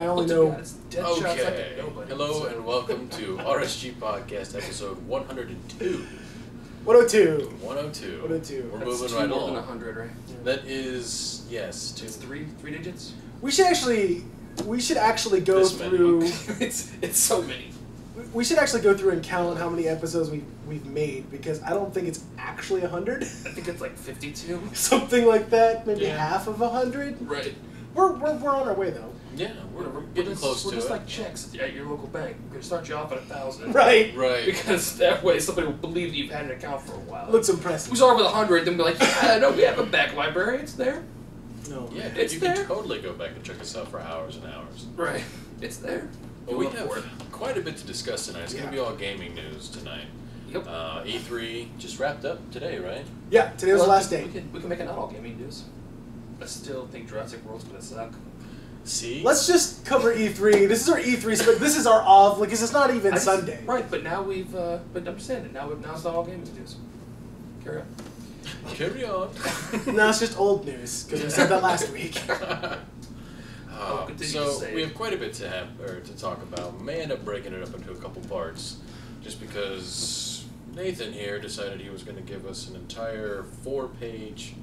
I only know. Okay. Hello and welcome to RSGPodcast episode 102. 102. 102. 102. We're That's moving two right more along. than 100, right? That is, yes, two. It's three digits. We should actually go This many. through. It's so many. We should actually go through and count how many episodes we've made, because I don't think it's actually 100. I think it's like 52. Something like that, maybe Yeah. half of 100. Right. We're on our way though. Yeah, we're getting close to We're just it. like checks at your local bank. We're gonna start you off at 1,000. Right. Right. Because that way somebody will believe that you've had an account for a while. Looks impressive. We start with 100, then we're like, yeah, no, we have a back library. It's there. No. Yeah, dude, It's you there. can totally go back and check us out for hours and hours. Right. It's there. Well, we Look for it. have quite a bit to discuss tonight. It's going to be all gaming news tonight. Yep. E3 just wrapped up today, right? Yeah. Today was the last day. We can make it not all gaming news. I still think Jurassic World's gonna suck. See? Let's just cover E3. This is our E3 spec. This is our off, because it's not even Sunday. Right, but now we've. But I'm saying it. Now it's not all gaming news. Carry on. Carry on. No, it's just old news, because we said that last week. Continue to So say we it. have quite a bit to talk about. We may end up breaking it up into a couple parts, just because Nathan here decided he was going to give us an entire four-page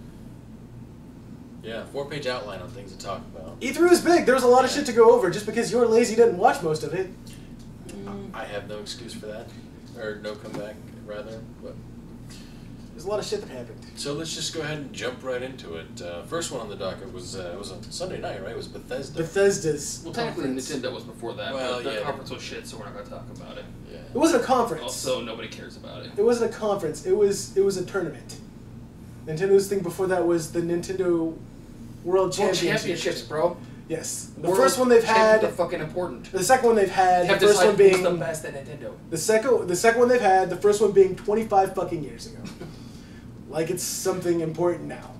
outline on things to talk about. E3 was big. There was a lot of shit to go over. Just because you're lazy, didn't watch most of it. I have no excuse for that, or no comeback rather. But There's a lot of shit that happened. so let's just go ahead and jump right into it. First one on the docket was it was a Sunday night, right? It was Bethesda. Bethesda's Well, technically conference. Nintendo was before that, Well, but the yeah. conference was shit, so we're not gonna talk about it. Yeah. It wasn't a conference. Also, nobody cares about it. It wasn't a conference. It was a tournament. Nintendo's thing before that was the Nintendo World Championships, bro. Yes. The World first one they've had. Championships are fucking important. The second one they've had. You have The to first one decide who's being the best at Nintendo. the second one they've had. The first one being 25 fucking years ago. Like it's something important now.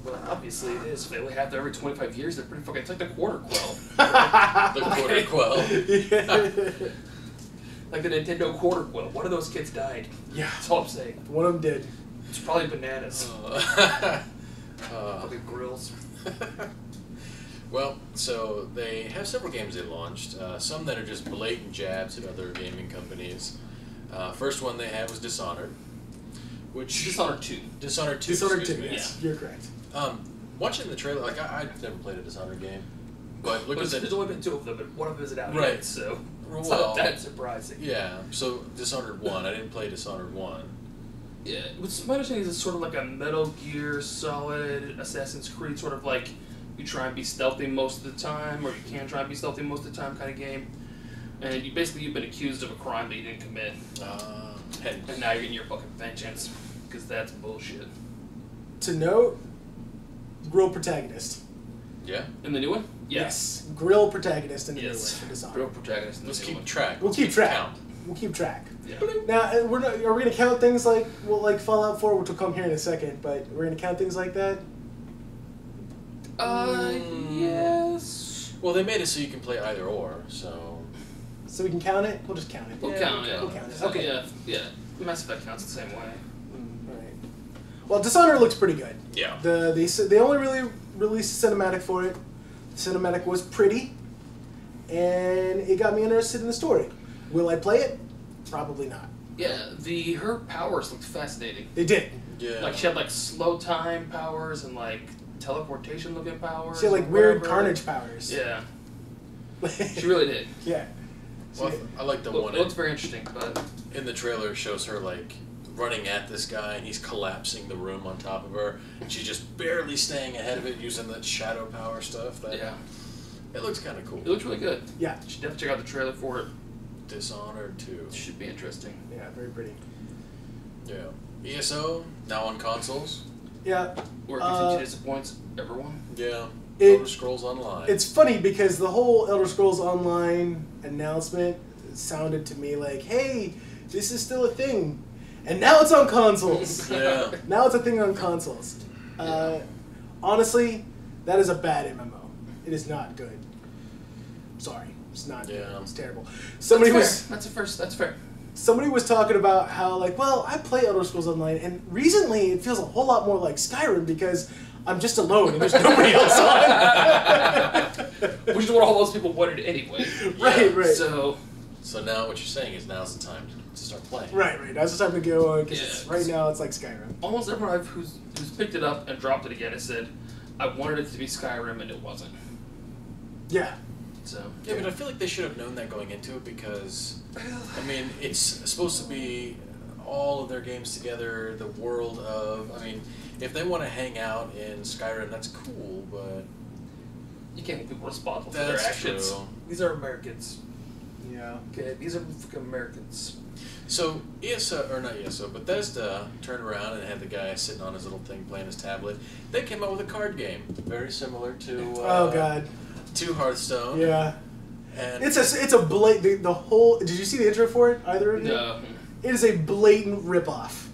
Well, obviously it is. They only have that every 25 years. They're pretty fucking. It's like the quarter quell. The quarter quell. Like the Nintendo quarter quell. One of those kids died. Yeah. That's all I'm saying. One of them did. It's probably bananas. Probably grills. Well, so they have several games they launched. Some that are just blatant jabs at other gaming companies. First one they had was Dishonored, which Dishonored 2. Dishonored 2. Dishonored excuse 2. me. Yes, you're correct. Watching the trailer, like I've never played a Dishonored game, but look at There's only been two of them, but one of them isn't out Right. yet, so it's Well, not that surprising. yeah. So Dishonored 1, I didn't play Dishonored 1. Yeah, what's my understanding is it's sort of like a Metal Gear Solid, Assassin's Creed, sort of like you try and be stealthy most of the time, or you can try and be stealthy most of the time kind of game. And you've been accused of a crime that you didn't commit, and now you're getting your fucking vengeance, because that's bullshit. To note, grill protagonist. Yeah. In the new one? Yes. Grill protagonist in the new one Yes. for Dishonored. Real protagonist in the Let's new keep one. track. We'll keep track. Count. We'll keep track. Yeah. Now, are we gonna count things like Fallout 4, which will come here in a second, but we're gonna count things like that? Yes. Well, they made it so you can play either or, so. So we can count it? We'll just count it. We'll Yeah, count it. we'll count it. Okay. Yeah. Mass Effect counts the same way. Alright. Well, Dishonored looks pretty good. Yeah. They only really released a cinematic for it. The cinematic was pretty, and it got me interested in the story. Will I play it? Probably not. Yeah, her powers looked fascinating. They did. Yeah. Like she had like slow time powers and like teleportation looking powers. She had like or weird whatever. carnage powers. Yeah, she really did. Yeah. Well, I like the one. It looks very interesting, but In the trailer, it shows her like running at this guy, and he's collapsing the room on top of her, and she's just barely staying ahead of it using that shadow power stuff. yeah, It looks kind of cool. it looks really good. Yeah. You should definitely check out the trailer for it. Dishonored 2. It should be interesting. Yeah, very pretty. Yeah. ESO now on consoles. Yeah. Where it continues to disappoint everyone. Yeah. It- Elder Scrolls Online. It's funny because the whole Elder Scrolls Online announcement sounded to me like, hey, this is still a thing. And now it's on consoles. Yeah. Now it's a thing on consoles. Honestly, that is a bad MMO. It is not good. Sorry. It's not good. Yeah. It's terrible. That's fair. Somebody was talking about how, like, well, I play Elder Scrolls Online, and recently it feels a whole lot more like Skyrim because I'm just alone and there's nobody else on. which is what all those people wanted anyway. Right, right. So now what you're saying is now's the time to start playing. Right. Now's the time to go on, because Yeah, right now it's like Skyrim. almost everyone who's picked it up and dropped it again has said, I wanted it to be Skyrim and it wasn't. Yeah. So Yeah, but I feel like they should have known that going into it because, I mean, it's supposed to be all of their games together, the world of, I mean, if they want to hang out in Skyrim, that's cool, but... you can't hold people responsible for their That's actions. true. These are Americans. Yeah. Okay, these are freaking Americans. So, Bethesda turned around and had the guy sitting on his little thing playing his tablet. They came out with a card game, very similar to... Oh, God. to Hearthstone. Yeah. And It's a blatant... The whole... Did you see the intro for it, either of you? No. It is a blatant ripoff.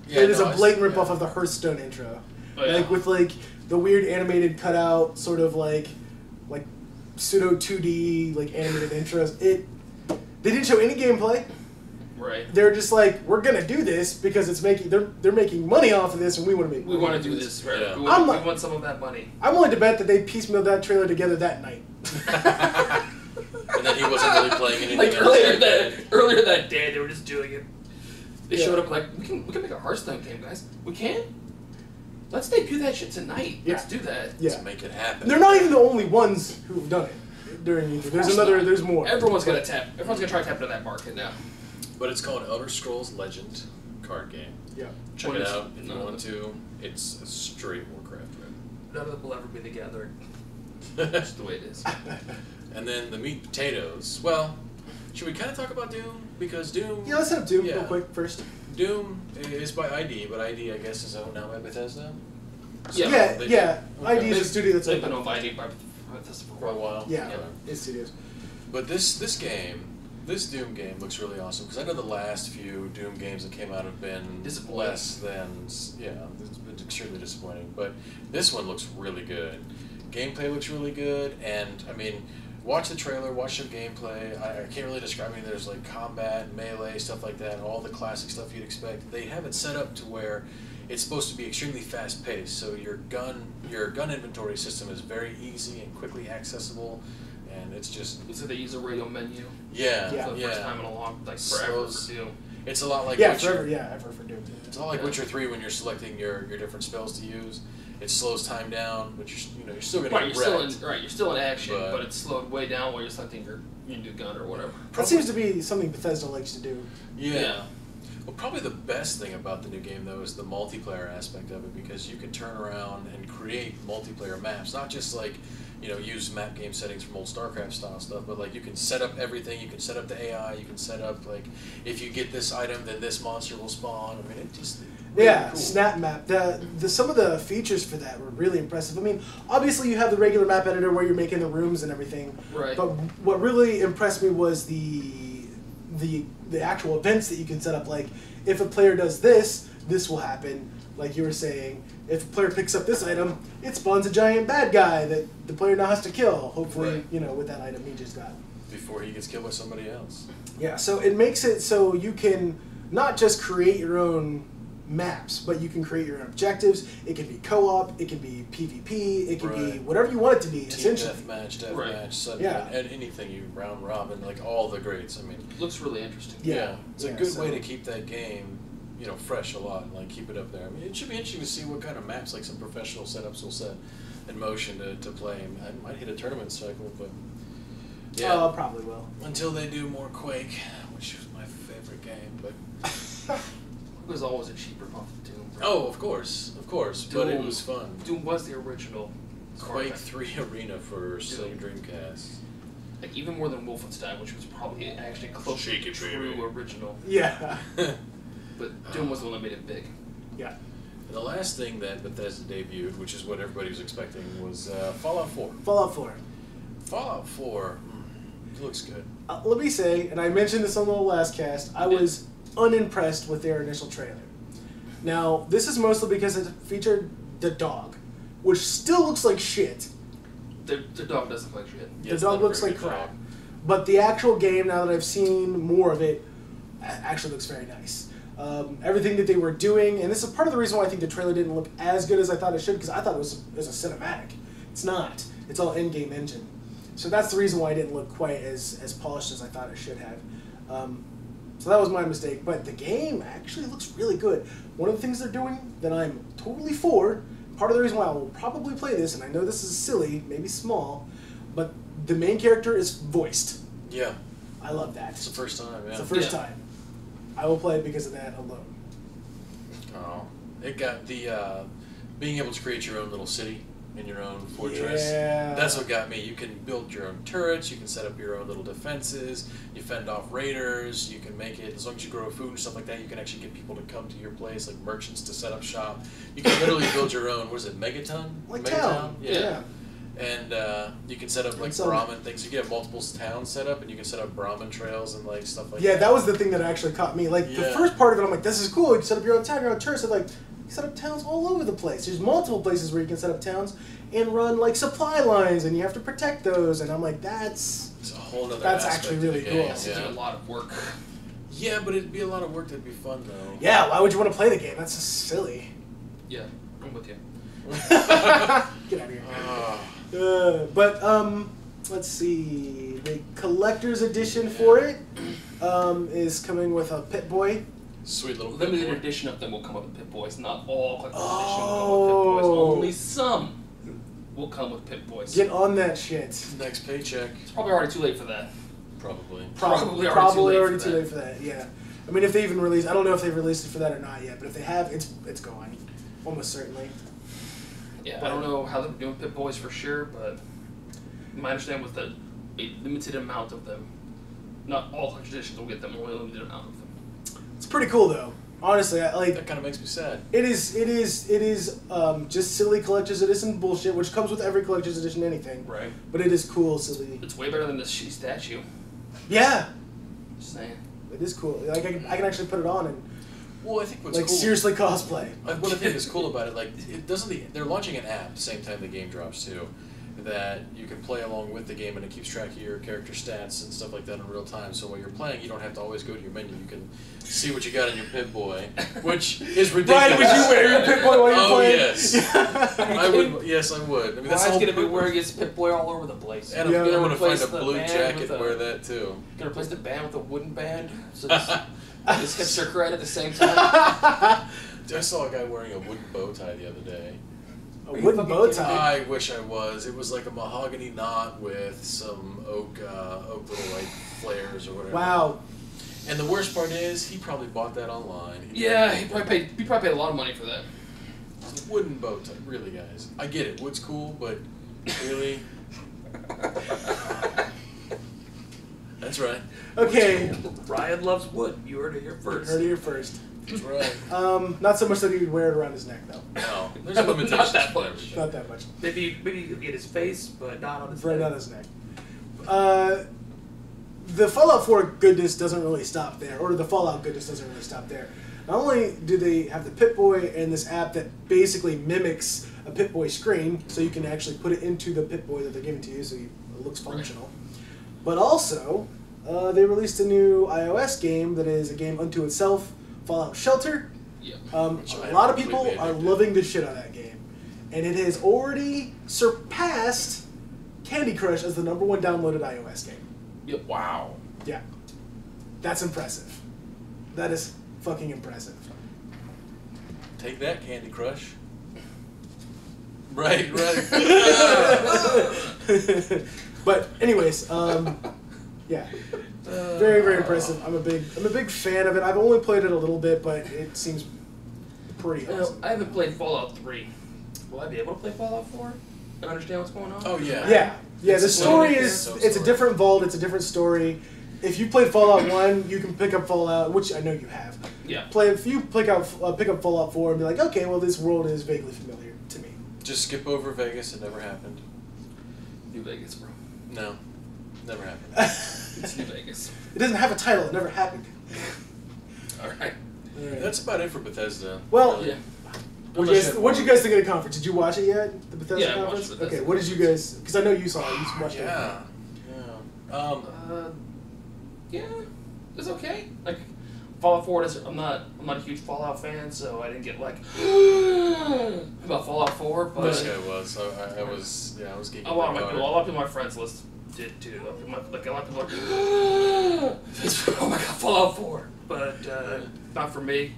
Yeah, It is no, a blatant yeah. ripoff of the Hearthstone intro. Oh, yeah. Like, with, like, the weird animated cutout, sort of, like pseudo 2D, like, animated intros. They didn't show any gameplay. Right. They're just like, we're gonna do this because it's making... They're making money off of this, and we want to make We money want off to of do this, right? Yeah. We I'm want, like- we want some of that money. I'm willing to bet that they piecemealed that trailer together that night. And then he wasn't really playing anything Like else. earlier that day, they were just doing it. They Yeah. showed up like, we can make a Hearthstone game, guys. We can. Let's debut that shit tonight. Yeah. Let's do that. Yeah. Let's make it happen. They're not even the only ones who've done it during E3. There's more. Everyone's gonna try to tap into that market now. But it's called Elder Scrolls Legend card game. Yeah. Check What it is- out if you none of want to. It's a straight Warcraft. None of them will ever be the gathering. That's the way it is. And then the meat and potatoes. Well, should we kind of talk about Doom? Because Doom... Yeah, let's hit up Doom Yeah. real quick first. Doom is by ID, but ID, I guess, is owned now by Bethesda. Yeah. Yeah. Okay. ID is a studio that's They've open. been invited by this For a while. Yeah, Okay. it's studios. But this Doom game looks really awesome because I know the last few Doom games that came out have been Disappointing. less than, it's been extremely disappointing. But this one looks really good. Gameplay looks really good, and I mean, watch the trailer, watch some gameplay. I can't really describe. I mean, there's like combat, melee, stuff like that, all the classic stuff you'd expect. They have it set up to where it's supposed to be extremely fast paced. So your gun inventory system is very easy and quickly accessible, and it's just So they use a radio menu yeah. Yeah. for the first time in a long, like forever Slows- for Doom. It's a lot like Yeah, Witcher. forever. Yeah, ever for Doom. It's all like Witcher 3 when you're selecting your different spells to use. It slows time down, but you're still gonna Right, get wrecked. you're still in action, But- but it's slowed way down while you're selecting your new gun or whatever. That seems to be something Bethesda likes to do. Yeah. Well, probably the best thing about the new game, though, is the multiplayer aspect of it, because you can turn around and create multiplayer maps, not just like, use map game settings from old StarCraft style stuff, but like you can set up everything, you can set up the AI, you can set up like, if you get this item, then this monster will spawn. I mean, it just... really Yeah, cool. Snap Map. Some of the features for that were really impressive. I mean, obviously you have the regular map editor where you're making the rooms and everything. Right. But what really impressed me was the actual events that you can set up. Like, if a player does this, this will happen. Like you were saying, if a player picks up this item, it spawns a giant bad guy that the player now has to kill. Hopefully, Right. with that item he just got. Before he gets killed by somebody else. Yeah, so it makes it so you can not just create your own maps, but you can create your own objectives. It can be co-op, it can be PvP, it can be Right. whatever you want it to be, Team essentially. deathmatch, Right. sudden, Yeah. and anything you round robin, like all the greats. I mean, Looks really interesting. Yeah. it's a Yeah, good so- way to keep that game, fresh a lot, and like keep it up there. I mean, it should be interesting to see what kind of maps like some professional setups will set in motion to play. I might hit a tournament cycle, but yeah, Probably will. until they do more Quake, which was my favorite game. But It was always a cheaper off of Doom. Right? oh, of course, but it Doom. was fun. Doom was the original. Quake StarCraft. 3 Arena for Sega Dreamcast. Like even more than Wolfenstein, which was probably actually close to Shake it, true baby. original. Yeah. But Doom was the one that made it big. Yeah. And the last thing that Bethesda debuted, which is what everybody was expecting, was Fallout 4. Fallout 4. Fallout 4 looks good. Let me say, and I mentioned this on the last cast, I was unimpressed with their initial trailer. Now, this is mostly because it featured the dog, which still looks like shit. The dog doesn't look like shit. Yeah, The it's dog not a looks very like good crap. dog. But the actual game, now that I've seen more of it, actually looks very nice. Everything that they were doing, and this is part of the reason why I think the trailer didn't look as good as I thought it should, because I thought it was a cinematic. It's not. It's all in-game engine. So that's the reason why it didn't look quite as polished as I thought it should have. So that was my mistake. But the game actually looks really good. One of the things they're doing that I'm totally for, part of the reason why I will probably play this, and I know this is silly, maybe small, but the main character is voiced. Yeah. I love that. It's the first time, yeah. It's the first time. I will play it because of that alone. Oh. It got the, being able to create your own little city in your own fortress. Yeah. That's what got me. You can build your own turrets, you can set up your own little defenses, you fend off raiders, you can make it, as long as you grow food and stuff like that, you can actually get people to come to your place, like merchants to set up shop. You can literally build your own, what is it, megaton? Like megaton? town. Yeah. And you can set up like Brahmin things. You can have multiple towns set up, and you can set up Brahmin trails and like stuff like that. Yeah, that was the thing that actually caught me. Like the first part of it, I'm like, this is cool. You can set up your own town, your own church. So like, you set up towns all over the place. There's multiple places where you can set up towns and run like supply lines, and you have to protect those. And I'm like, that's a whole other. That's actually really cool. That seems like a lot of work. Yeah, but it'd be a lot of work. That'd be fun though. Yeah, why would you want to play the game? That's just silly. Yeah, I'm with you. Get out of here. Let's see. The collector's edition for it is coming with a Pip-Boy. Sweet little limited edition of them will come with Pip-Boys. Not all collector's edition will come with Pip-Boys. Only some will come with Pip-Boys. Get on that shit. Next paycheck. It's probably already too late for that. Probably Probably too late for that. Yeah. I mean, if they even release, I don't know if they've released it for that or not yet. But if they have, it's gone. Almost certainly. Yeah, I don't know how they're doing Pip-Boys for sure, but my understanding was that a limited amount of them. Not all collector's editions will get them, only a limited amount of them. It's pretty cool though. Honestly, I like. That kind of makes me sad. It is just silly collector's edition bullshit, which comes with every collector's edition anything. Right. But it is cool, silly. It's way better than this shitty statue. Yeah. Just saying. It is cool. Like I can actually put it on and. Well, I think what's like cool, seriously cosplay. Like what I think is cool about it, like it doesn't. They're launching an app the same time the game drops too, that you can play along with the game and it keeps track of your character stats and stuff like that in real time. So while you're playing, you don't have to always go to your menu. You can see what you got in your Pip-Boy, which is ridiculous. Brian, would you wear your Pip-Boy while you're playing? Yes, I would. Yes, I would. I mean, that's Brian's gonna be wearing his Pip-Boy all over the place. And I'm gonna find a blue jacket and wear that too. Gonna replace the band with a wooden band. So this hits her right at the same time. I saw a guy wearing a wooden bow tie the other day. A wooden bow tie? I wish I was. It was like a mahogany knot with some oak little like flares or whatever. Wow. And the worst part is, he probably bought that online. He probably paid a lot of money for that. Wooden bow tie, really, guys. I get it. Wood's cool, but really. That's right. Okay. Ryan loves wood. You heard it here first. Heard it here first. That's right. Not so much that he would wear it around his neck, though. No, there's a limitation. Not that much. Not that much. Maybe in his face, but not on his right neck. on his neck. The Fallout 4 goodness doesn't really stop there, or the Fallout goodness doesn't really stop there. Not only do they have the Pip-Boy and this app that basically mimics a Pip-Boy screen, so you can actually put it into the Pip-Boy that they're giving to you, so it looks functional. But also, they released a new iOS game that is a game unto itself, Fallout Shelter. Yeah. A lot of people are loving the shit out of that game. And it has already surpassed Candy Crush as the #1 downloaded iOS game. Yep. Wow. Yeah. That's impressive. That is fucking impressive. Take that, Candy Crush. Right. But anyways, yeah. Very, very impressive. I'm a big fan of it. I've only played it a little bit, but it seems pretty awesome. I haven't played Fallout 3. Will I be able to play Fallout 4 and understand what's going on? Oh yeah. Yeah. The story is it's a different vault. It's a different story. If you played Fallout 1, you can pick up Fallout, which I know you have. Yeah. If you pick up Fallout 4 and be like, okay, well this world is vaguely familiar to me. Just skip over Vegas. It never happened. New Vegas, bro. No, never happened. It's New Vegas. It doesn't have a title. It never happened. All right. That's about it for Bethesda. Well, really. Yeah. What did you guys think of the conference? Did you watch it yet? The Bethesda conference? conference? Bethesda Okay, what did you guys? Because I know you saw it. You watched it. Yeah. Yeah. It's okay. Like Fallout 4 I'm not a huge Fallout fan, so I didn't get like about Fallout 4. But This guy was. I was geeking. a lot of people on my friends list did too. Like a lot of people are, oh my god, Fallout 4. But not for me.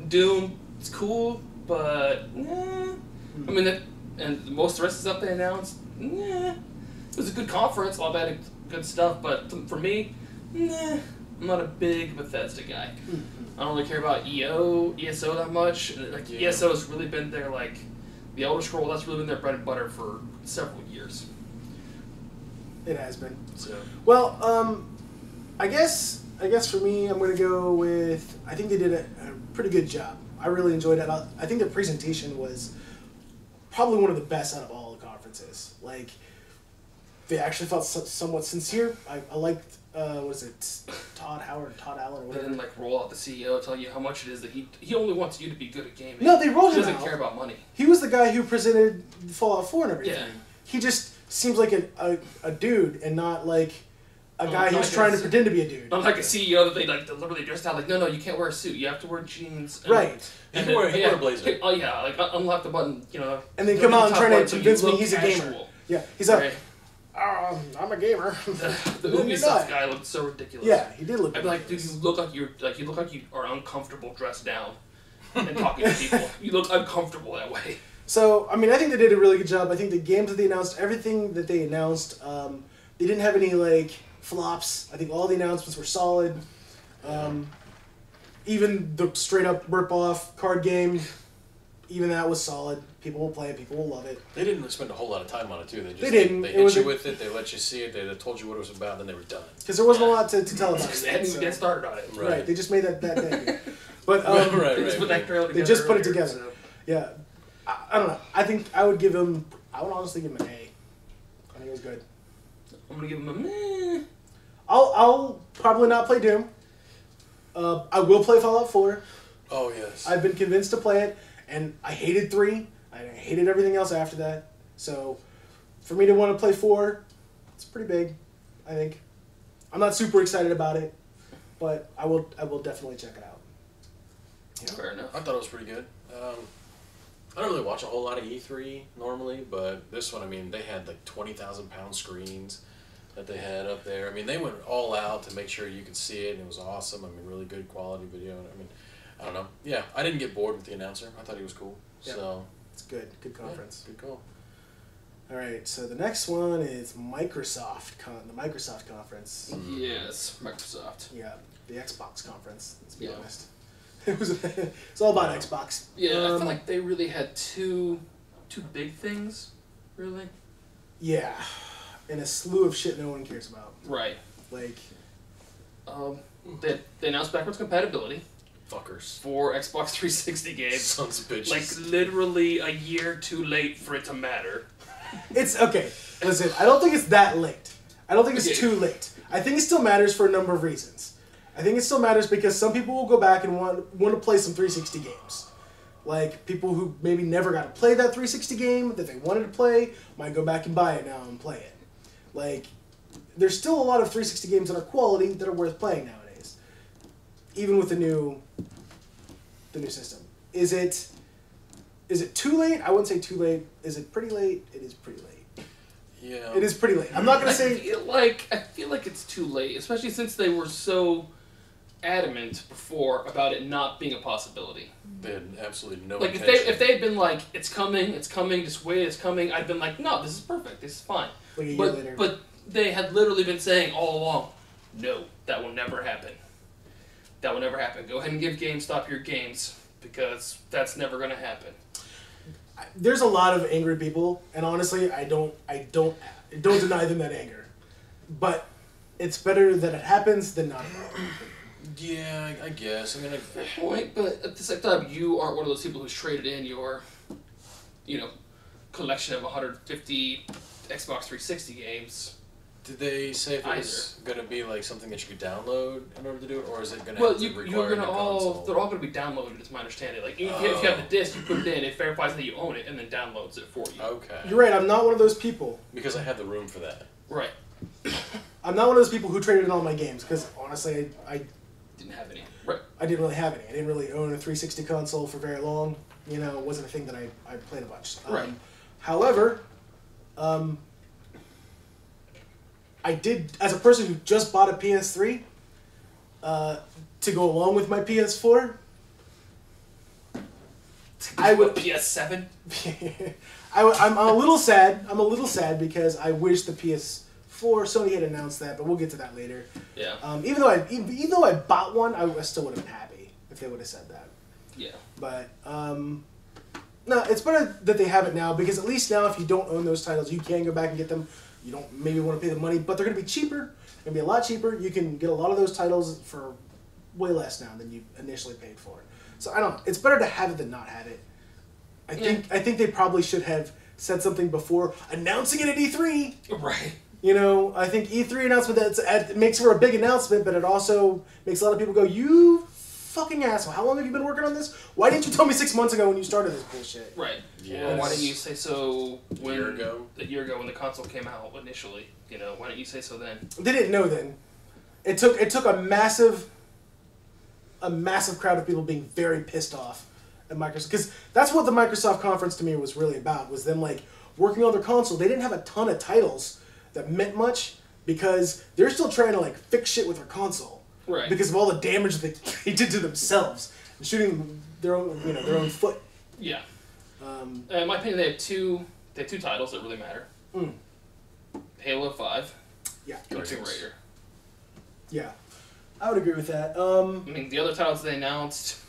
Doom, it's cool, but I mean, and most of the rest of the stuff they announced, it was a good conference, a lot of good stuff, but for me, I'm not a big Bethesda guy. I don't really care about ESO that much. Like ESO has really been their the Elder Scroll. That's really been their bread and butter for several years. It has been. So well, I guess for me, I'm gonna go with. I think they did a pretty good job. I really enjoyed it. I think their presentation was probably one of the best out of all the conferences. Like, they actually felt somewhat sincere. I liked. What is it? Todd Allen or whatever. They didn't roll out the CEO tell you how much it is that he only wants you to be good at gaming. No, they rolled him out. He doesn't care about money. He was the guy who presented Fallout 4 and everything. Yeah. He just seems like a dude and not like a guy who's trying to pretend to be a dude. Not like a CEO that they deliberately dressed out no, you can't wear a suit. You have to wear jeans. Right. And he wore a blazer. Oh yeah, unlock the button, And then come out and try to convince me he's casual. a gamer. Yeah, he's like, I'm a gamer. The Ubisoft guy looked so ridiculous. Yeah, he did look. I'd be like, dude, you look like you are uncomfortable dressed down and talking to people. You look uncomfortable that way. So, I mean, I think they did a really good job. I think the games that they announced, everything that they announced, they didn't have any flops. I think all the announcements were solid. Even the straight up rip off card game, even that was solid. People will play it. People will love it. They didn't spend a whole lot of time on it too. They didn't. They hit you with it. They let you see it. They told you what it was about. Then they were done. Because there wasn't a lot to tell about it. They hadn't even get started on it. Right. They just made that day. But they just put that trailer together. They just put it earlier, together. So. Yeah. I don't know. I think I would give him. I would honestly give him an A. I think it was good. I'm gonna give him a meh. I'll probably not play Doom. I will play Fallout 4. Oh yes. I've been convinced to play it, and I hated 3. I hated everything else after that. So, for me to want to play 4, it's pretty big, I think. I'm not super excited about it, but I will definitely check it out. Yeah. Fair enough. I thought it was pretty good. I don't really watch a whole lot of E3 normally, but this one, I mean, they had 20,000-pound screens that they had up there. I mean, they went all out to make sure you could see it, and it was awesome. I mean, really good quality video. I mean, I don't know. Yeah, I didn't get bored with the announcer. I thought he was cool. Yep. So it's good. Good conference. Yeah, good call. All right, so the next one is Microsoft, the Microsoft conference. Yes, Microsoft. Yeah, the Xbox conference, let's be Yeah. honest. It's all about Xbox. Yeah, I feel like they really had two big things, really. Yeah, and a slew of shit no one cares about. Right. Like, they announced backwards compatibility. Fuckers. For Xbox 360 games. Sons of bitches. Like, literally a year too late for it to matter. It's, okay, listen, I don't think it's that late. I don't think it's too late. I think it still matters for a number of reasons. I think it still matters because some people will go back and want to play some 360 games. Like, people who maybe never got to play that 360 game that they wanted to play might go back and buy it now and play it. Like, there's still a lot of 360 games that are quality that are worth playing nowadays. Even with the new system. Is it too late? I wouldn't say too late. Is it pretty late? It is pretty late. Yeah. It is pretty late. I'm not going to say... I feel like it's too late, especially since they were so adamant before about it not being a possibility. They had absolutely no intention. If they had been like, it's coming, just wait, it's coming, I'd been like, no, this is perfect, this is fine. Like a year later. But they had literally been saying all along, no, that will never happen. That will never happen. Go ahead and give GameStop your games, because that's never going to happen. There's a lot of angry people, and honestly, I don't deny them that anger. But it's better that it happens than not. Yeah, I guess. I mean, Fair point, but at the same time, you aren't one of those people who's traded in your, collection of 150 Xbox 360 games. Did they say if it was going to be like something that you could download in order to do it, or is it going to require you're gonna a console? they're all going to be downloaded, is my understanding. Like, if you have the disc, you put it in, it verifies that you own it, and then downloads it for you. Okay. You're right, I'm not one of those people. Because I have the room for that. Right. I'm not one of those people who traded in all my games, because honestly, I didn't have any. Right. I didn't really have any. I didn't really own a 360 console for very long. It wasn't a thing that I played a bunch. Right. However, I did, as a person who just bought a PS3, to go along with my PS4, I would PS7. I'm a little sad. I'm a little sad because I wish the PS4 Sony had announced that, but we'll get to that later. Yeah. Even though I bought one, I still would have been happy if they would have said that. Yeah. But no, it's better that they have it now because at least now if you don't own those titles, you can go back and get them. You don't maybe want to pay the money, but they're going to be cheaper. They're going to be a lot cheaper. You can get a lot of those titles for way less now than you initially paid for. So I don't know. It's better to have it than not have it. I think they probably should have said something before announcing it at E3. Right. You know, I think E3 announcement it makes for a big announcement, but it also makes a lot of people go, "You fucking asshole! How long have you been working on this? Why didn't you tell me 6 months ago when you started this bullshit?" Right. Yes. Or why didn't you say so A year ago when the console came out initially? You know, why didn't you say so then? They didn't know then. It took a massive crowd of people being very pissed off at Microsoft, because that's what the Microsoft conference to me was really about, was them like working on their console. They didn't have a ton of titles that meant much because they're still trying to like fix shit with their console, Right. because of all the damage that they did to themselves and shooting their own foot. Yeah. In my opinion, they have two titles that really matter. Halo 5. Yeah. And Tomb Raider. Yeah, I would agree with that. I mean, the other titles they announced.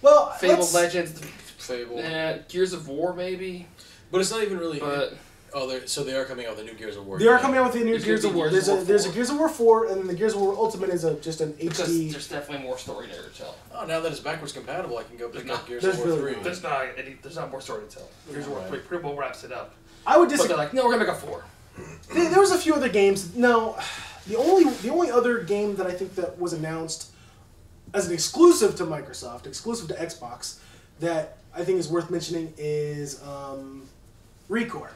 Well, Fable Legends. Fable. Gears of War maybe. But it's not even really. But so they are coming out with the new Gears of War. They are coming out with the new There's Gears of gonna War. be There's a Gears of War 4, and then the Gears of War Ultimate is just an because HD. there's definitely more story there to tell. Oh, now that it's backwards compatible, I can go pick up Gears There's of War really 3. There's not more story to tell. Gears of War 3 pretty well wraps it up. I would But disagree. they're like, no, we're gonna make a 4. There was a few other games. No, the only other game that I think that was announced as an exclusive to Microsoft, exclusive to Xbox, that I think is worth mentioning is Recore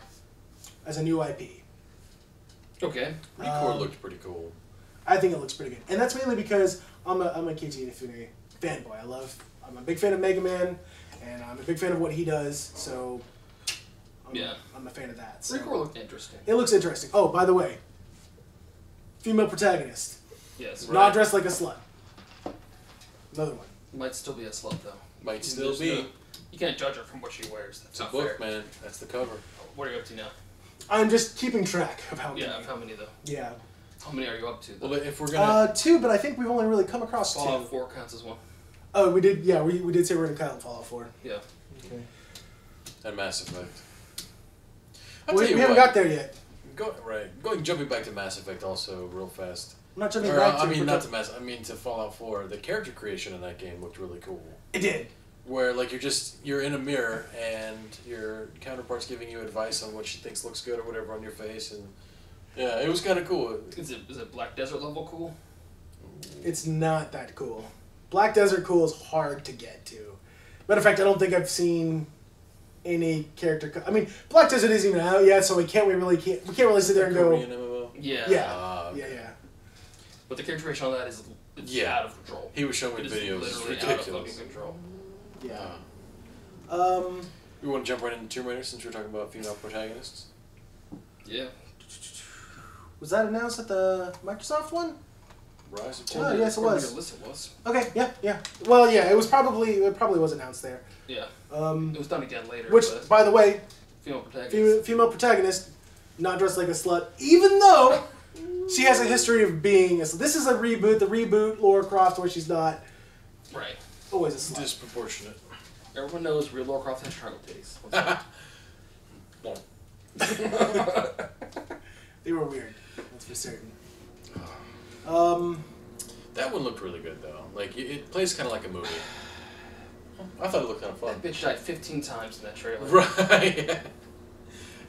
as a new IP. Okay. Recore looked pretty cool. I think it looks pretty good, and that's mainly because I'm a Keiji Inafune fanboy. I'm a big fan of Mega Man, and I'm a big fan of what he does. So I'm a fan of that. So. Recore looked interesting. It looks interesting. Oh, by the way, female protagonist. Yes. Not dressed like a slut. Another one. Might still be a slut though. Might still be. You can't judge her from what she wears. That's It's a not book, fair. man. That's the cover. What are you up to now? I'm just keeping track of how many. Yeah, how many though? Yeah. How many are you up to? Though? Well, if we're gonna 2, but I think we've only really come across 2. Fallout 4 counts as one. Oh, we did. Yeah, we did say we're gonna count Fallout 4. Yeah. Okay. and Mass Effect. We haven't got there yet. Jumping back to Mass Effect also real fast. I'm not jumping Or, back to. I mean, not to Mass. I mean to Fallout 4. The character creation in that game looked really cool. It did. Where like you're in a mirror and your counterpart's giving you advice on what she thinks looks good or whatever on your face, and yeah, it was kind of cool. Is it Black Desert level cool? It's not that cool. Black Desert cool is hard to get to. Matter of fact, I don't think I've seen any character. I mean, Black Desert isn't even out yet, so we can't really sit there and go. Korean MMO? Yeah. Yeah. Okay. Yeah. But the character creation on that is out of control. He was showing me It is videos. It's literally ridiculous. out of fucking control. Yeah. We want to jump right into Tomb Raider since we're talking about female protagonists. Yeah. Was that announced at the Microsoft one? Rise of Tomb Oh, Raider. yes, it According was. to your list, it was. Okay. Yeah. Well, yeah. It probably was announced there. Yeah. It was done again later. Which, but by the way, female protagonist. female protagonist, not dressed like a slut, even though she has a history of being a slut. This is a reboot, the reboot Lara Croft, where she's not Right. always a slut. Disproportionate. Everyone knows real Lara Croft has triangle titties. They were weird. That's for certain. That one looked really good though. Like it plays kind of like a movie. I thought it looked kind of fun. That bitch died 15 times in that trailer. Right.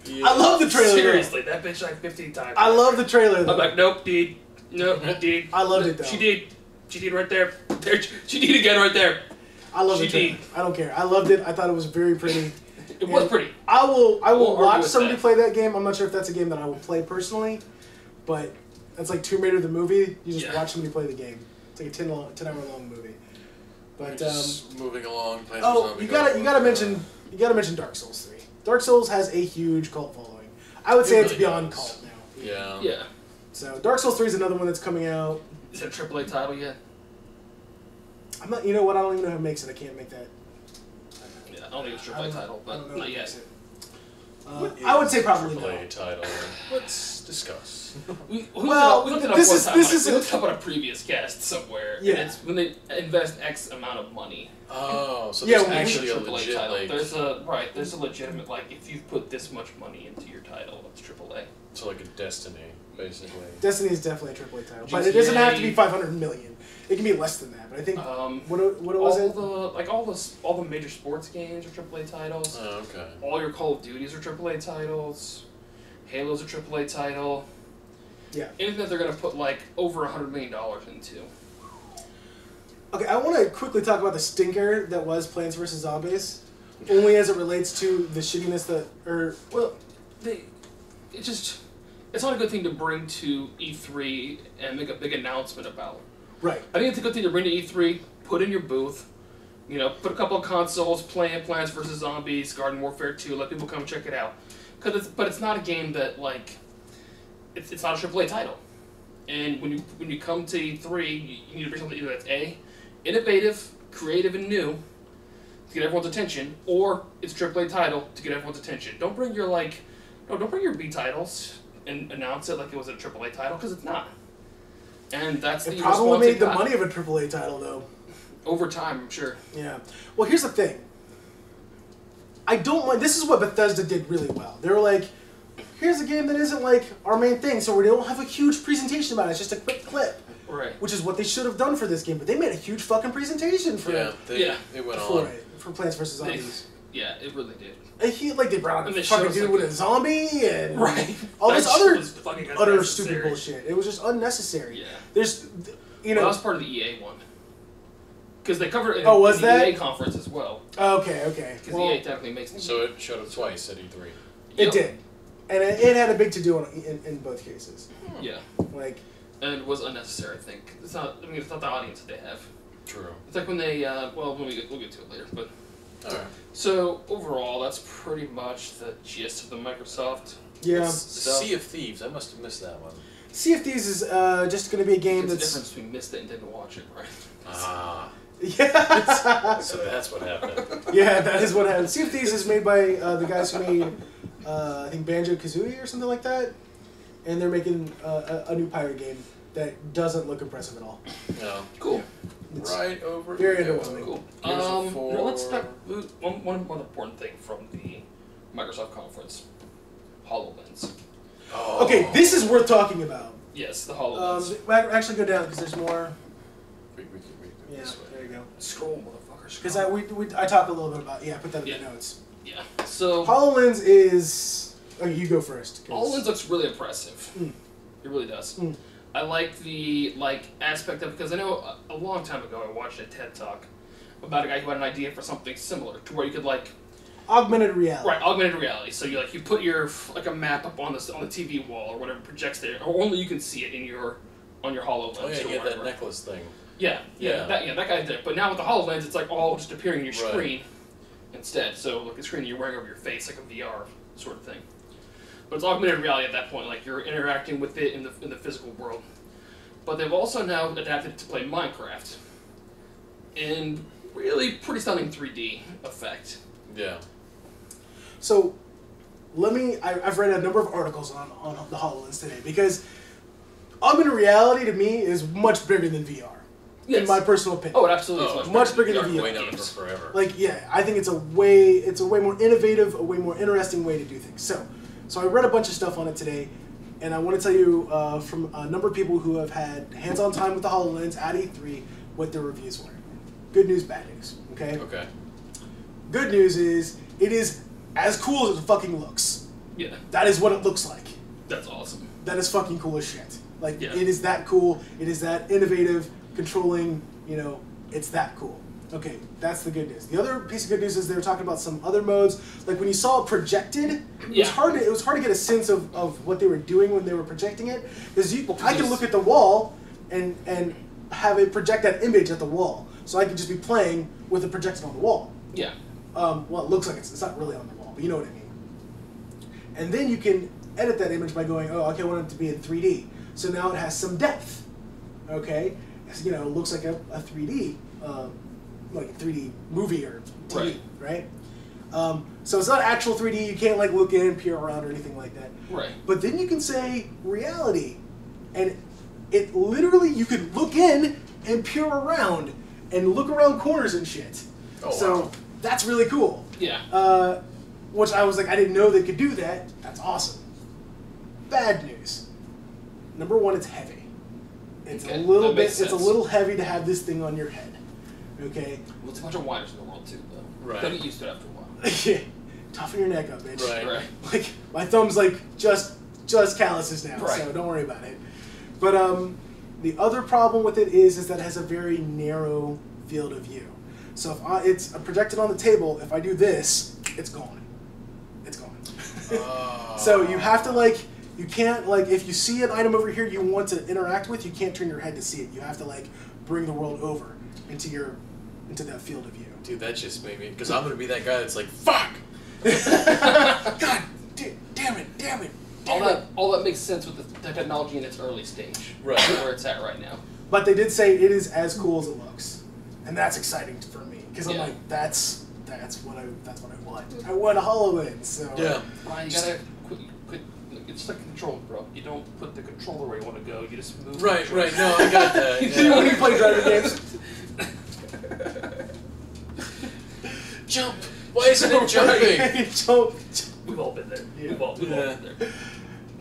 Yeah. I love the trailer. Seriously, that bitch died 15 times. I love the trailer though. I'm like, nope, dude. Nope, dude. I loved it though. She did. She did right there. She did again right there. I love the She trailer. did. I don't care. I loved it. I thought it was very pretty. It was pretty. I will Won't argue watch with somebody that. play that game. I'm not sure if that's a game that I will play personally, but that's like Tomb Raider the movie. You just watch somebody play the game. It's like a 10 hour long movie. But just moving along. Playing you gotta mention Dark Souls 3. Dark Souls has a huge cult following. I would say it's really beyond does. cult now. Yeah. Yeah. So Dark Souls 3 is another one that's coming out. Is it a AAA title yet? I'm not. You know what? I don't even know who makes it. I can't make that. Yeah, I don't think it's a AAA title, but not yet. I would say probably AAA no. title. Let's discuss. We Well, looked it up this one is- time. this is We a- looked it up on a previous cast somewhere. Yeah. And it's when they invest X amount of money. Oh, so Yeah, there's well, actually a AAA legit title. like, There's a legitimate like if you've put this much money into your title, it's AAA. so like a Destiny, basically. Destiny is definitely a AAA title, but it doesn't have to be 500 million. It can be less than that. But I think what was it? All the major sports games are AAA titles. Oh, okay. All your Call of Duties are AAA titles. Halo's a AAA title. Yeah. Anything that they're gonna put like over $100 million into. Okay, I want to quickly talk about the stinker that was Plants vs. Zombies, only as it relates to the shittiness it's not a good thing to bring to E3 and make a big announcement about. Right. I think it's a good thing to bring to E3, put in your booth, put a couple of consoles, playing Plants vs. Zombies, Garden Warfare 2, let people come check it out. But it's not a game that, like, it's not a AAA title. And when you come to E3, you need to bring something either that's A, innovative, creative, and new to get everyone's attention, or it's a AAA title to get everyone's attention. Don't bring your B titles and announce it like it was a AAA title, because it's not. And that's the It probably made the got. money of a AAA title, though. Over time, I'm sure. Yeah. Well, here's the thing. I don't mind. This is what Bethesda did really well. They were like, here's a game that isn't like our main thing, so we don't have a huge presentation about it. It's just a quick clip. Right. Which is what they should have done for this game, but they made a huge fucking presentation for it. It went For on. it. For Plants vs. Zombies. Yeah, it really did. They brought out And a they fucking showed us, dude like, with a zombie and all That this shit other was fucking utter unnecessary. stupid bullshit. It was just unnecessary. Yeah. There's, Well, that was part of the EA one. Because they covered it in, was in the that? EA conference as well. Okay. Because Well, EA technically makes them. So it showed up twice at E3. it did. And it had a big to-do in both cases. Yeah. Like, And it was unnecessary, I think. It's not the audience that they have. True. It's like when they, we'll get to it later, but... Alright. So, overall, that's pretty much the gist of the Microsoft yeah. stuff. Sea of Thieves. I must have missed that one. Sea of Thieves is just going to be a game There's a that's... difference between missed it and didn't watch it, right? Ah. Yeah. So that's what happened. Yeah, that is what happened. Sea of Thieves is made by the guys who made, I think, Banjo-Kazooie or something like that. And they're making a new pirate game that doesn't look impressive at all. No. Cool. It's Right over very here. underwhelming. Cool. Here's a four. Let's talk one important thing from the Microsoft conference. HoloLens. Oh. Okay, this is worth talking about. Yes, the HoloLens. Actually go down, because there's more... Wait, Yeah, this way. there you go. Scroll, motherfucker. Because I talk a little bit about... Yeah, put that in the notes. Yeah. So... HoloLens is... Oh, you go first. HoloLens looks really impressive. Mm. It really does. Mm. I like the aspect of, because I know a long time ago I watched a TED Talk about a guy who had an idea for something similar to where you could Augmented reality. right, augmented reality. So you put your a map up on the TV wall or whatever projects there, or only you can see it on your HoloLens. Oh yeah, or you have whatever. that necklace thing. Yeah. That guy did. But now with the HoloLens, it's like all just appearing on your Right. screen instead. So like a screen you're wearing over your face, like a VR sort of thing. But it's augmented reality at that point, like you're interacting with it in the physical world. But they've also now adapted it to play Minecraft in really pretty stunning 3D effect. Yeah. So, I've read a number of articles on the HoloLens today, because augmented reality to me is much bigger than VR. Yes. In my personal opinion. Oh, it absolutely is much bigger than VR VR. Way down for games. forever. Like, yeah, I think it's a way more innovative, a way more interesting way to do things. So I read a bunch of stuff on it today, and I want to tell you from a number of people who have had hands-on time with the HoloLens at E3 what their reviews were. Good news, bad news. Okay. Okay. Good news is it is as cool as it fucking looks. Yeah, That is what it looks like. that's awesome. That is fucking cool as shit. Like, Yeah. it is that cool. It is that innovative, controlling, it's that cool. Okay, that's the good news. The other piece of good news is they were talking about some other modes. Like, when you saw it projected, it was hard to get a sense of what they were doing when they were projecting it. Because I can look at the wall and have it project that image at the wall. So I can just be playing with it projected on the wall. Yeah. Well, it looks like it's not really on the wall, but you know what I mean. And then you can edit that image by going, oh, okay, I want it to be in 3D. So now it has some depth. Okay, you know, it looks like a 3D, like a 3D movie or TV, right? So it's not actual 3D. You can't like look in, peer around, or anything like that. Right. But then you can say reality, and it literally you can look in and peer around and look around corners and shit. Oh, so wow. that's really cool. Yeah. Which I was like, I didn't know they could do that. That's awesome. Bad news. Number one, it's heavy. It's Okay, a little that bit. makes It's a sense. little heavy to have this thing on your head. Okay. Well, it's a bunch of wires in the world too, though. Right. Gotta get used to it after a while. Yeah. Toughen your neck up, bitch. Right. Right. Like my thumb's like just calluses now, Right. so don't worry about it. But the other problem with it is that it has a very narrow field of view. So if it's projected on the table, if I do this, it's gone. It's gone. So you have to like, you can't like, if you see an item over here you want to interact with, you can't turn your head to see it. You have to like bring the world over into that field of view. Dude, that just made me, because I'm gonna be that guy that's like, fuck. God damn it. All that makes sense with the technology in its early stage. Right. Where it's at right now. But they did say it is as cool as it looks, and that's exciting for me because I'm Yeah. like, that's what I want. I want a HoloLens. So Yeah. Ryan, you gotta quit. It's like control, bro. You don't put the controller where you want to go. You just move. Right. No, I got that. You know when you play driving games, Jump. Why isn't it jumping? Jump. We've all been there. Yeah. We've all been there.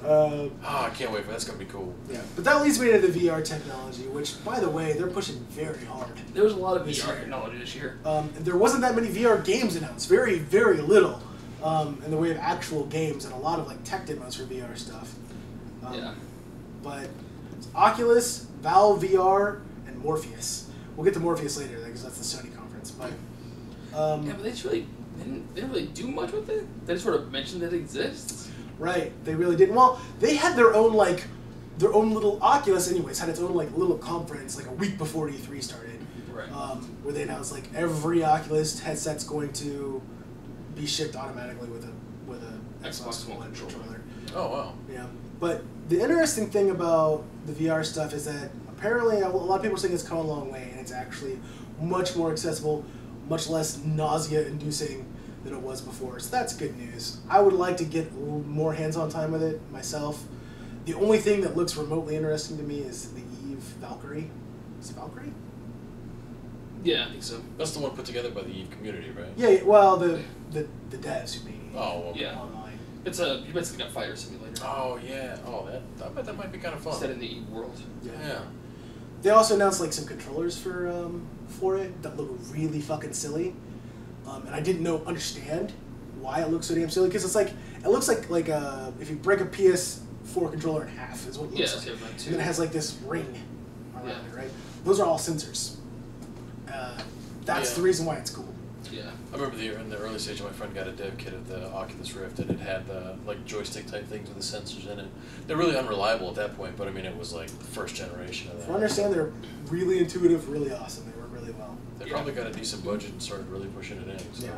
I can't wait for that. That's gonna be cool. Yeah, but that leads me to the VR technology, which, by the way, they're pushing very hard. There was a lot of This VR year. technology this year. There wasn't that many VR games announced. Very, very little in the way of actual games, and a lot of like tech demos for VR stuff. Yeah. But it's Oculus, Valve VR, and Morpheus. We'll get to Morpheus later because that's the Sony conference. But Yeah, but they didn't really do much with it. They just sort of mentioned that it exists. right, they really didn't. Well, they had their own little Oculus, anyways. Had its own like little conference like a week before E3 started. Right. Where they announced like every Oculus headset's going to be shipped automatically with a Xbox One controller. Oh wow. Yeah, but the interesting thing about the VR stuff is that apparently a lot of people are saying it's come a long way, and it's actually much more accessible, much less nausea-inducing than it was before. So that's good news. I would like to get a little more hands-on time with it myself. The only thing that looks remotely interesting to me is the Eve Valkyrie. Is it Valkyrie? Yeah, I think so. That's the one put together by the Eve community, right? Yeah, well, the devs who made it Oh, okay. Yeah. online. It's you basically got Fire Simulator. Oh yeah. Oh, I bet that might be kind of fun. Set in the Eve world. Yeah. They also announced like some controllers for it that look really fucking silly, and I didn't understand why it looks so damn silly because it looks like if you break a PS4 controller in half is what it looks Yeah, like. so like And two. then it has like this ring around Yeah. it, right? Those are all sensors. That's Yeah. the reason why it's cool. Yeah. I remember in the early stage, my friend got a dev kit of the Oculus Rift, and it had like joystick type things with the sensors in it. They're really unreliable at that point, but I mean, it was like the first generation of that. From what I understand, they're really intuitive, really awesome. They work really well. They probably got a decent budget and started really pushing it in. So. Yeah.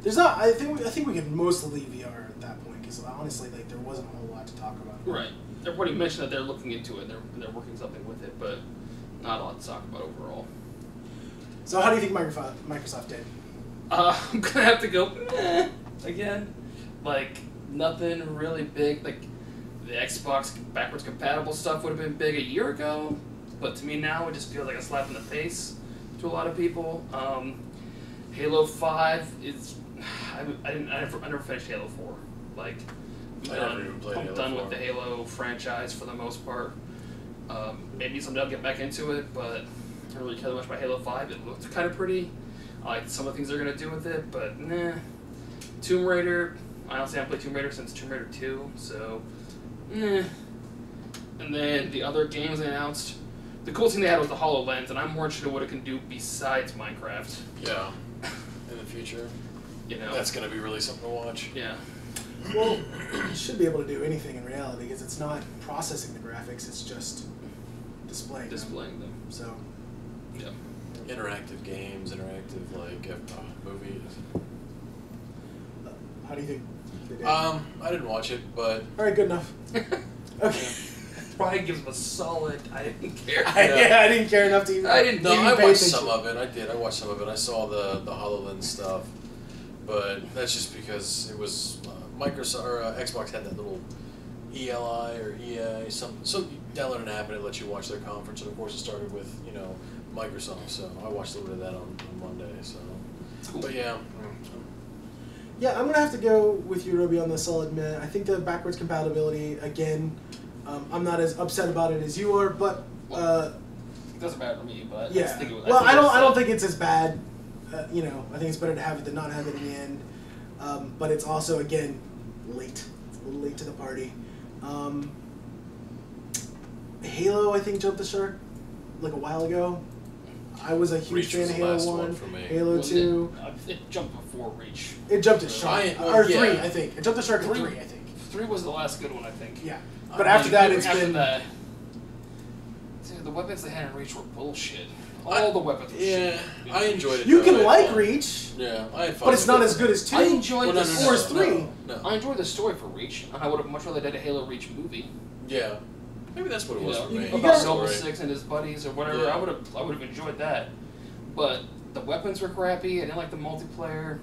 There's not. I think we can mostly leave VR at that point because honestly, like there wasn't a whole lot to talk about. Right. Everybody mentioned that they're looking into it. They're working something with it, but not a lot to talk about overall. So how do you think Microsoft did? I'm gonna have to go again. Like nothing really big. Like the Xbox backwards compatible stuff would have been big a year ago, but to me now it just feels like a slap in the face to a lot of people. Halo 5 is. I never finished Halo 4. Like I never even played I'm Halo done 4. with the Halo franchise for the most part. Maybe someday I'll get back into it, but I don't really care that much about Halo 5. It looked kind of pretty. I like some of the things they're going to do with it, but nah. Tomb Raider, I honestly haven't played Tomb Raider since Tomb Raider 2, so nah. And then the other games they announced, the cool thing they had was the HoloLens, and I'm more interested in what it can do besides Minecraft. Yeah. In the future, You know? that's gonna be really something to watch. Yeah. Well, it should be able to do anything in reality because it's not processing the graphics; it's just displaying them. So, Yeah. Interactive games, interactive movies. how do you think they did? I didn't watch it, but All right, good enough. Okay. Probably gives him a solid. I didn't care. I didn't care enough to even. I watched some of it. I did. I watched some of it. I saw the HoloLens stuff, but that's just because it was Microsoft or Xbox had that little ELI or EA some you download an app and it lets you watch their conference, and of course it started with Microsoft. So I watched a little bit of that on Monday. So, cool. But yeah. Yeah, I'm gonna have to go with you, Ruby, on this. I'll admit. I think the backwards compatibility again. I'm not as upset about it as you are, but it doesn't matter to me. But yeah. I don't think it's as bad. I think it's better to have it than not have it in the end. But it's also again late. It's a little late to the party. Halo, I think, jumped the shark like a while ago. I was a huge fan of Halo 1, Halo 2. It jumped before Reach. It jumped at shark. 3, I think. It jumped the shark at 3, I think. 3 was the last good one, I think. Yeah. But after that, it's been... Dude, the weapons they had in Reach were bullshit. All the weapons were shit. Yeah, I enjoyed it. You can like Reach. Yeah, I had fun. But it's not as good as 2. I enjoyed the story. Or as 3. No. I enjoyed the story for Reach, and I would have much rather did a Halo Reach movie. Yeah. Maybe that's what it was for me. About Noble Six and his buddies or whatever. Yeah. I would have enjoyed that. But the weapons were crappy. I didn't like the multiplayer.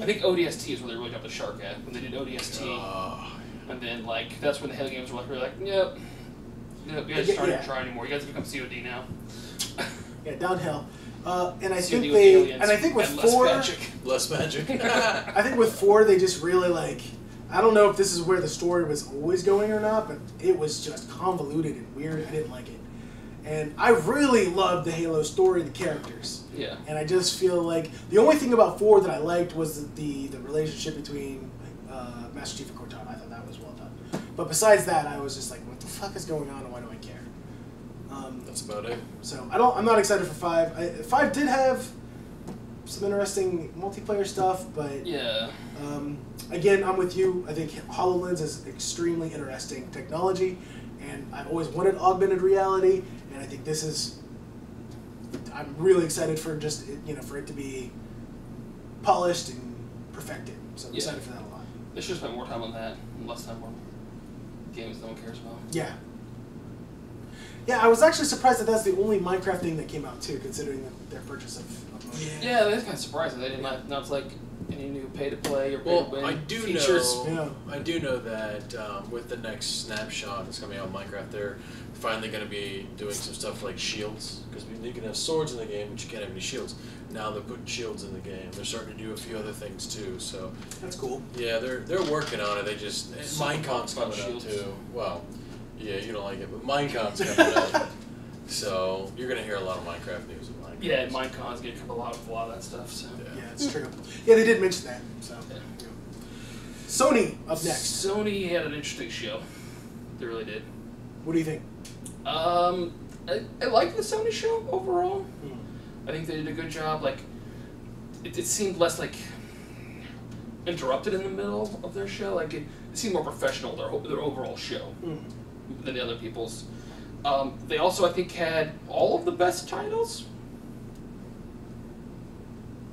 I think ODST is where they really got the shark at, when they did ODST. And then that's when the Halo games were really like, yep, you guys aren't trying anymore. You guys have become COD now. Yeah, downhill. And I COD think with 4, less magic. I think with 4 they just really I don't know if this is where the story was always going or not, but it was just convoluted and weird. I didn't like it. And I really loved the Halo story, the characters. Yeah. And I just feel like the only thing about 4 that I liked was the relationship between Master Chief and Cortana. I thought that was well done. But besides that, I was just like, what the fuck is going on and why do I care? That's about it. So I'm not excited for 5. 5 did have some interesting multiplayer stuff, but yeah. Again, I'm with you. I think HoloLens is extremely interesting technology, and I've always wanted augmented reality, and I think this is. I'm really excited for just for it to be polished and perfected. So I'm excited for that a lot. They should spend more time on that and less time on games no one cares about. Yeah. Yeah, I was actually surprised that that's the only Minecraft thing that came out too, considering their purchase of Motion. Yeah, that's kind of surprising. They did not. It's like any new pay-to-play or pay-to-win I do features. know that with the next snapshot that's coming out of Minecraft, they're finally going to be doing some stuff like shields, because you can have swords in the game, but you can't have any shields. Now they're putting shields in the game. They're starting to do a few other things too. So that's cool. Yeah, they're working on it. They just Minecon's coming out too. Well, yeah, you don't like it, but Minecon's coming out. So you're going to hear a lot of Minecraft news in Minecraft. Yeah, Minecon's going to cover a lot of that stuff. So. Yeah, it's true. Yeah, they did mention that. So. Yeah. Sony up next. Sony had an interesting show. They really did. What do you think? I liked the Sony show overall. I think they did a good job. It seemed less interrupted in the middle of their show. It seemed more professional, their overall show, than the other people's. They also, I think, had all of the best titles.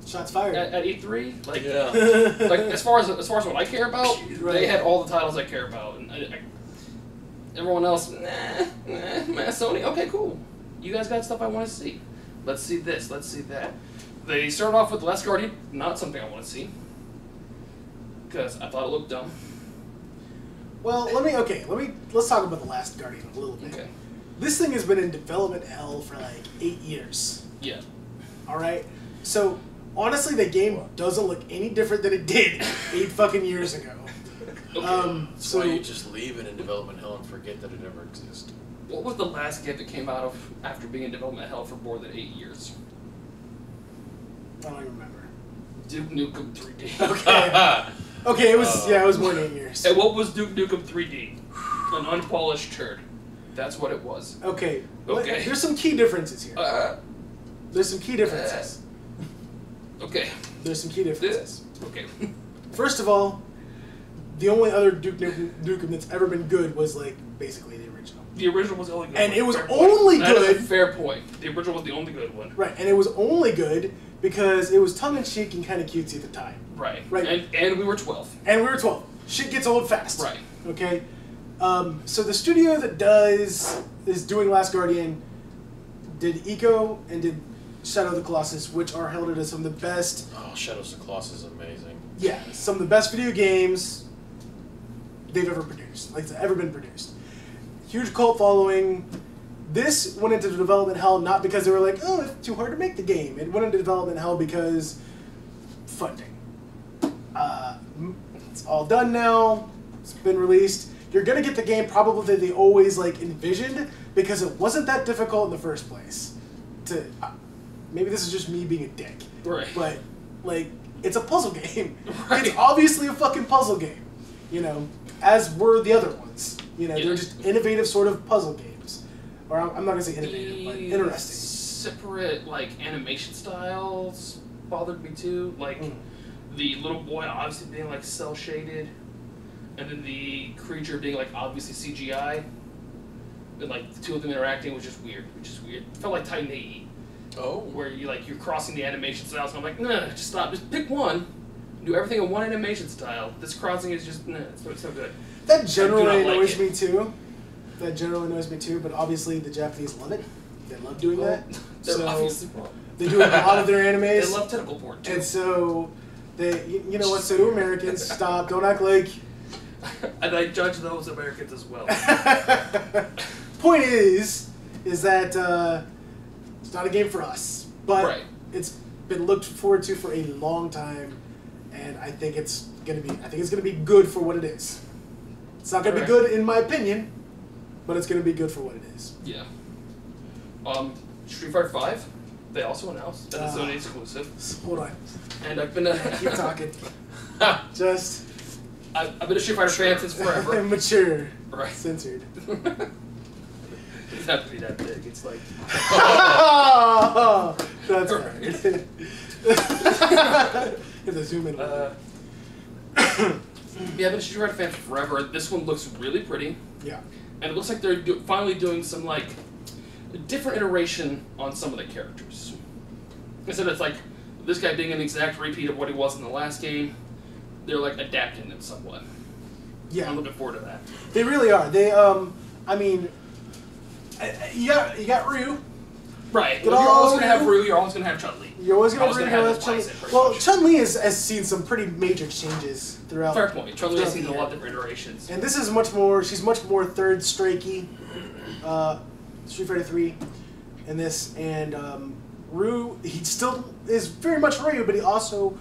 Shots fired at E3. As far as what I care about, they had all the titles I care about, and everyone else, Sony. Okay, cool. You guys got stuff I want to see. Let's see this. Let's see that. They started off with The Last Guardian. Not something I want to see, because I thought it looked dumb. Well, let's talk about The Last Guardian a little bit. Okay. This thing has been in development hell for 8 years. Yeah. All right. So honestly, the game doesn't look any different than it did 8 fucking years ago. Okay. So why you just leave it in development hell and forget that it ever existed. What was the last game that came out of after being in development hell for more than 8 years? I don't even remember. Duke Nukem 3D. Okay. Okay, it was more than 8 years. And what was Duke Nukem 3D? An unpolished turd. That's what it was. Okay. Okay. There's some key differences here. There's some key differences. Okay. There's some key differences. Okay. First of all, the only other Duke Nukem that's ever been good was basically the original. The original was the only good and one. it was only That good. is a fair point. The original was the only good one. Right, and it was only good because it was tongue-in-cheek and kind of cutesy at the time. Right. Right. And we were 12. And we were 12. Shit gets old fast. Right. Okay? So the studio that is doing Last Guardian did Eco and did Shadow of the Colossus, which are heralded as some of the best. Oh, Shadows of the Colossus is amazing. Yeah, some of the best video games they've ever produced, like it's ever been produced. Huge cult following. This went into development hell not because they were like, oh, it's too hard to make the game. It went into development hell because funding. It's all done now. It's been released. You're gonna get the game probably that they always like envisioned because it wasn't that difficult in the first place. Maybe this is just me being a dick, Right. but like it's a puzzle game. Right. It's obviously a fucking puzzle game, you know, as were the other ones. You know, Yeah. they're just innovative sort of puzzle games. Or I'm not gonna say innovative, but interesting. Separate like animation styles bothered me too. Like the little boy obviously being like cell shaded, and then the creature being like obviously CGI. And like the two of them interacting was just weird. It felt like Titan AE. Oh. Where you're crossing the animation styles, and I'm like, nah, just stop, just pick one, do everything in one animation style. This crossing is just, nah, it's no good. That generally I do not like annoys it. me too. That generally annoys me too, but obviously the Japanese love it. They love doing that. They're So obviously wrong. they do it in a lot of their They animes. love tentacle porn too. And so they, you know what, so do Americans. Stop, don't act like. And I judge those Americans as well. Point is that it's not a game for us, but Right. it's been looked forward to for a long time, and I think it's gonna be good for what it is. It's not gonna be Alright. good in my opinion, but it's gonna be good for what it is. Yeah. Street Fighter 5, they also announced that it's Sony exclusive. Hold on, And I've been keep talking. Just I've been a Street Fighter fan since forever. mature, Right. censored. It doesn't have to be that big. It's like That's right. You have to zoom in. yeah, I've been a Street Fighter fan forever. This one looks really pretty. Yeah. And it looks like they're finally doing some, like, different iteration on some of the characters. Instead of, like, this guy being an exact repeat of what he was in the last game, they're, like, adapting them somewhat. Yeah. I'm looking forward to that. They really are. They, I mean, you got Ryu. Right. But Well, you're always all going to have Ryu, you're always going to have Chun-Li. You're always going to Always have gonna have Chun-Li. the mindset, Well, pretty much. Chun-Li has seen some pretty major changes throughout. Fair point. Chun-Li has throughout seen the a lot of year. different iterations. And this is she's much more third strikey, Street Fighter 3 in this. And Ryu, he still is very much Ryu, but he also,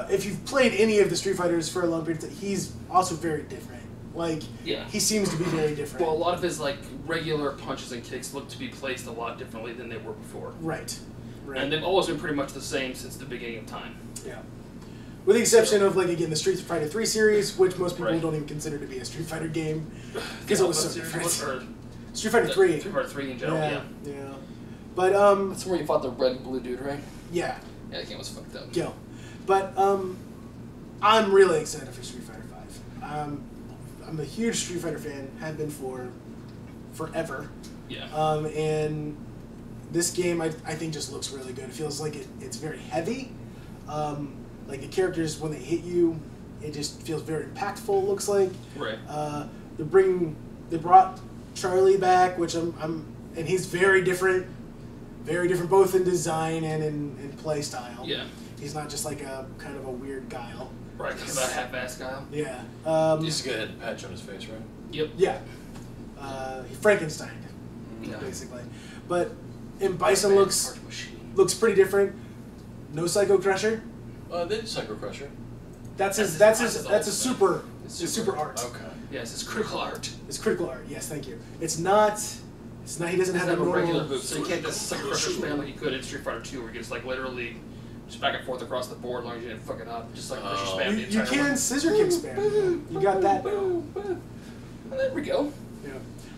if you've played any of the Street Fighters for a long period of time, he's also very different. Like, Yeah. he seems to be very different. Well, a lot of his, like, regular punches and kicks look to be placed a lot differently than they were before. Right. And they've always been pretty much the same since the beginning of time. Yeah. With the exception of, like, again, the Street Fighter 3 series, which most people Right. don't even consider to be a Street Fighter game, because it was so Series different. was- or Street Fighter 3. Street Fighter 3 in general, yeah. Yeah. But, That's where you fought the red and blue dude, right? yeah. Yeah, that game was fucked up. Yo. But, I'm really excited for Street Fighter 5. I'm a huge Street Fighter fan, have been for forever. Yeah. And this game, I think, just looks really good. It feels like it's very heavy. Like, the characters, when they hit you, it just feels very impactful, it looks like. Right. They brought Charlie back, which and he's very different both in design and in play style. Yeah. He's not just like a kind of a weird guile. Right, kind of a half-ass guy. Yeah. He used to get a head patch on his face, right? Yep. Yeah. He Frankenstein, Yeah. basically. But in Bison looks Art machine. pretty different. No Psycho Crusher. They did Psycho Crusher. That's his ultimate. super It's his super art. Okay. Yes, it's critical art. It's critical art. Yes, thank you. It's not. He doesn't have a normal regular move, so you can't just sucker crush spam like you could in Street Fighter 2, where you just like literally just back and forth across the board, as long as you didn't fuck it up, just like push your spam the You entire can way. scissor kick spam. You got that now. Well, there we go. Yeah.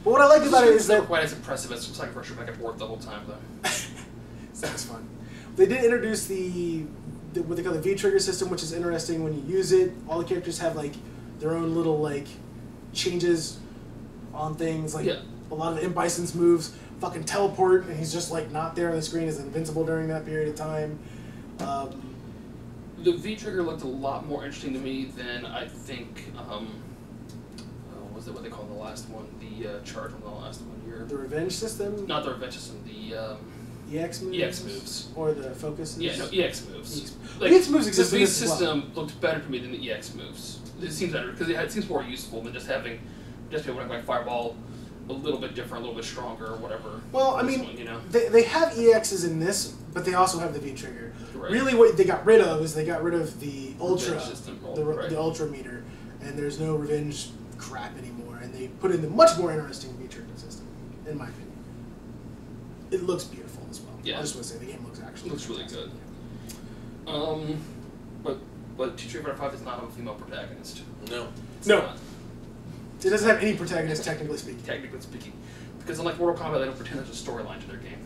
But what I like about it is It's never that quite as impressive as Psycho Crusher back and forth the whole time, though. that was fun. They did introduce the what they call the V trigger system, which is interesting when you use it. All the characters have like their own little like changes on things. Like Yeah. a lot of M. Bison's moves fucking teleport, and he's just like not there on the screen, is invincible during that period of time. The V trigger looked a lot more interesting to me than I think. Was was it? What they call the last one? The charge on the last one here. The revenge system? Not the revenge system. The EX moves? EX moves. Or the focuses? Yeah, no, EX moves. EX moves exist The in V this as well. system looked better to me than the EX moves. It seems better because it seems more useful than just having be able to like Fireball a little bit different, a little bit stronger, or whatever. Well, I This mean, one, you know? they have EXs in this, but they also have the V trigger. Right. Really, what they got rid of is they got rid of the Ultra, Revenge system, the Ultra meter, and there's no revenge crap anymore, and they put in the much more interesting V trigger system, in my opinion. It looks beautiful as well. Yeah. I just want to say the game looks actually It looks really fantastic. good. But Street Fighter 5 does not have a female protagonist. No. It's No. not, It doesn't have any protagonist, technically speaking. technically speaking. Because unlike Mortal Kombat, they don't pretend there's a storyline to their game.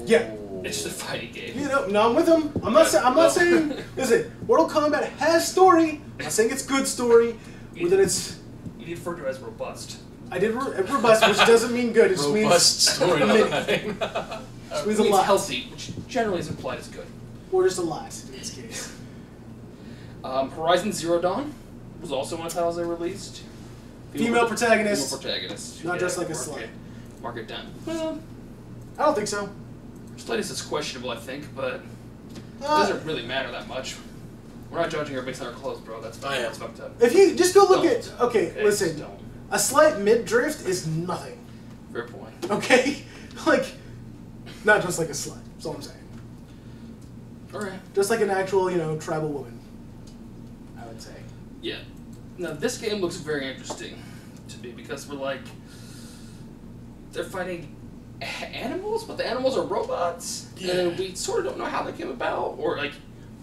Yeah. It's just a fighting game. You know, no, I'm with them. I'm not saying. Listen, Mortal Kombat has story. I'm not saying it's good story. But then it's. You need to refer to it as robust. I did robust, which doesn't mean good. It just Robust means storyline. Just means It a means lot, healthy, which generally is implied as good. or just a lot in this case. Horizon Zero Dawn was also one of the titles they released. Female protagonist. Female protagonist. Not just like a mark slut. it- Mark it down. Well, I don't think so. status is questionable, I think, but it Uh, doesn't really matter that much. We're not judging her based on her clothes, bro. That's I am. that's fucked up. if you just go look Don't. at. Okay, Okay, listen. don't. A slight mid drift is nothing. Fair point. Okay, like not just like a slut. That's all I'm saying. All right. Just like an actual, tribal woman. I would say. Yeah. Now this game looks very interesting to me because we're like they're fighting animals, but the animals are robots, and we sort of don't know how they came about, or like,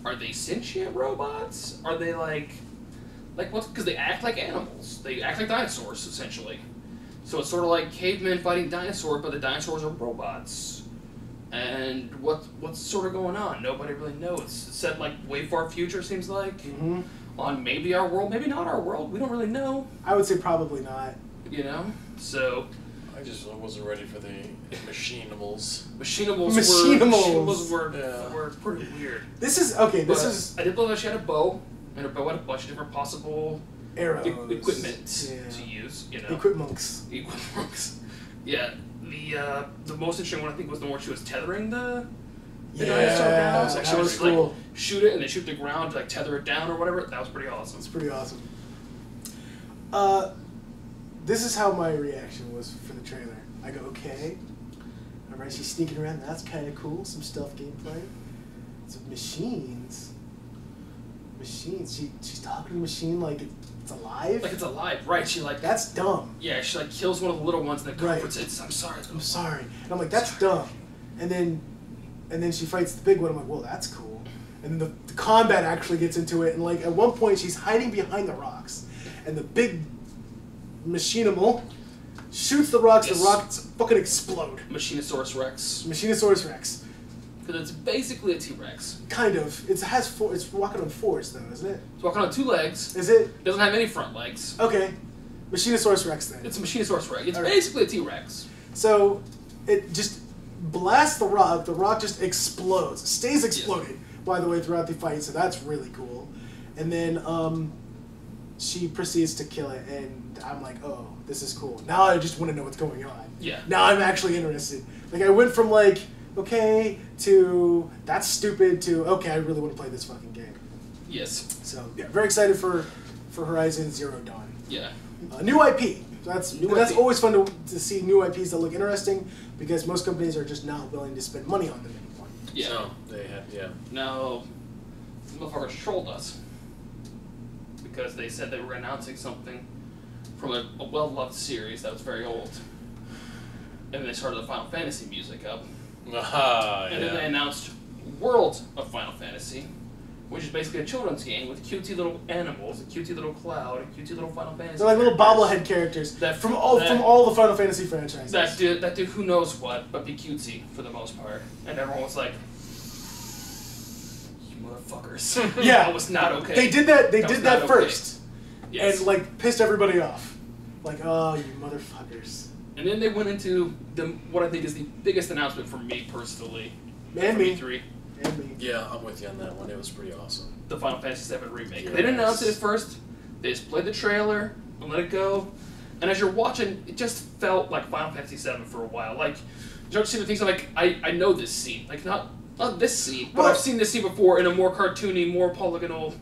are they sentient robots? Are they like what? Because they act like animals. They act like dinosaurs essentially. So it's sort of like cavemen fighting dinosaurs, but the dinosaurs are robots. And what's sort of going on? Nobody really knows. It's set like way far future, seems like. Mm-hmm. On maybe our world, maybe not our world. We don't really know, I would say probably not. you know. So I just wasn't ready for the machinimals. Machinimals. were pretty weird. This is okay. This But is I did love that she had a bow, and her bow had a bunch of different possible arrows. equipment Yeah. to use. You know, Equipmunks. equipment. Yeah. The most interesting one I think was the one where she was tethering the Yeah, dinosaur down. that She would was just, cool. like, shoot it and then shoot the ground to like tether it down or whatever. That was pretty awesome. It's pretty awesome. This is how my reaction was for the trailer. I go, okay. Alright, she's sneaking around. That's kind of cool. Some stealth gameplay. Some machines. She's talking to the machine like it's alive. Like it's alive, right? She like That's dumb. yeah, she like kills one of the little ones and then Right. comforts it. I'm sorry. I'm sorry. And I'm like, that's dumb. And then she fights the big one. I'm like, well, that's cool. And then the combat actually gets into it. And like at one point, she's hiding behind the rocks, and the big machinimal shoots the rocks. Yes. The rocks fucking explode. Machinosaurus Rex. Machinosaurus Rex, Because it's basically a T-Rex. kind of. It has four. It's walking on fours though, isn't it? It's walking on two legs. Is it? It doesn't have any front legs. Okay. Machinosaurus Rex then. It's a Machinosaurus Rex. It's All right. basically a T-Rex. So it just blasts the rock. The rock just explodes. Stays exploded, by the way, throughout the fight. So that's really cool. And then she proceeds to kill it, and I'm like, oh, this is cool. Now I just want to know what's going on. Yeah. Now I'm actually interested. Like I went from like, okay, to that's stupid to okay, I really want to play this fucking game. Yes. So yeah, very excited for Horizon Zero Dawn. Yeah. New IP. That's New that's IP. always fun to see new IPs that look interesting because most companies are just not willing to spend money on them anymore. Yeah. So they had, Now, the motherfuckers trolled us because they said they were announcing something from a well-loved series that was very old. And they started the Final Fantasy music up. Aha, And then they announced World of Final Fantasy, which is basically a children's game with cutesy little animals, a cutesy little cloud, a cutesy little Final Fantasy. They're like little characters. bobblehead characters That- from all the Final Fantasy franchises. That did who knows what, but be cutesy for the most part. And everyone was like, "You motherfuckers!" Yeah. That was not okay. They did that. They That was did not that okay. first, Yes. and like pissed everybody off. Like, oh, you motherfuckers. And then they went into what I think is the biggest announcement for me personally. And for me. E3, And me. Yeah, I'm with you on that one. It was pretty awesome. the Final Fantasy VII remake. Yes. They didn't announce it at first. They just played the trailer and let it go. And as you're watching, it just felt like Final Fantasy VII for a while. Like, you start to see the things like, I know this scene. Like, not this scene, but I've seen this scene before in a more cartoony, more polygonal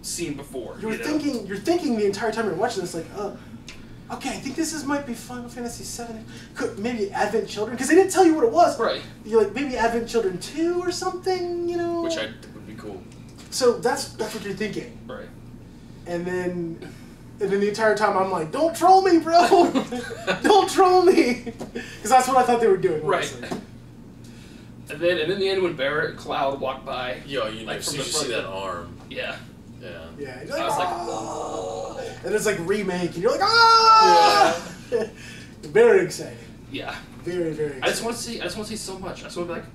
scene before. You're thinking the entire time you're watching this, like, okay, I think this might be Final Fantasy VII. Maybe Advent Children, because they didn't tell you what it was. Right. You're like, maybe Advent Children 2 or something, you know? Which would be cool. So that's what you're thinking. Right. And then the entire time I'm like, don't troll me, bro! Don't troll me! Because that's what I thought they were doing. Right. Honestly. And then in the end, when Barrett and Cloud walked by... Yo, you know, so you see that arm. Yeah. Yeah. Yeah. I was like, oh! And it's like remake, and you're like, ah! Yeah. Very exciting. Yeah. Very, very exciting. I just want to see so much. I just want to be like,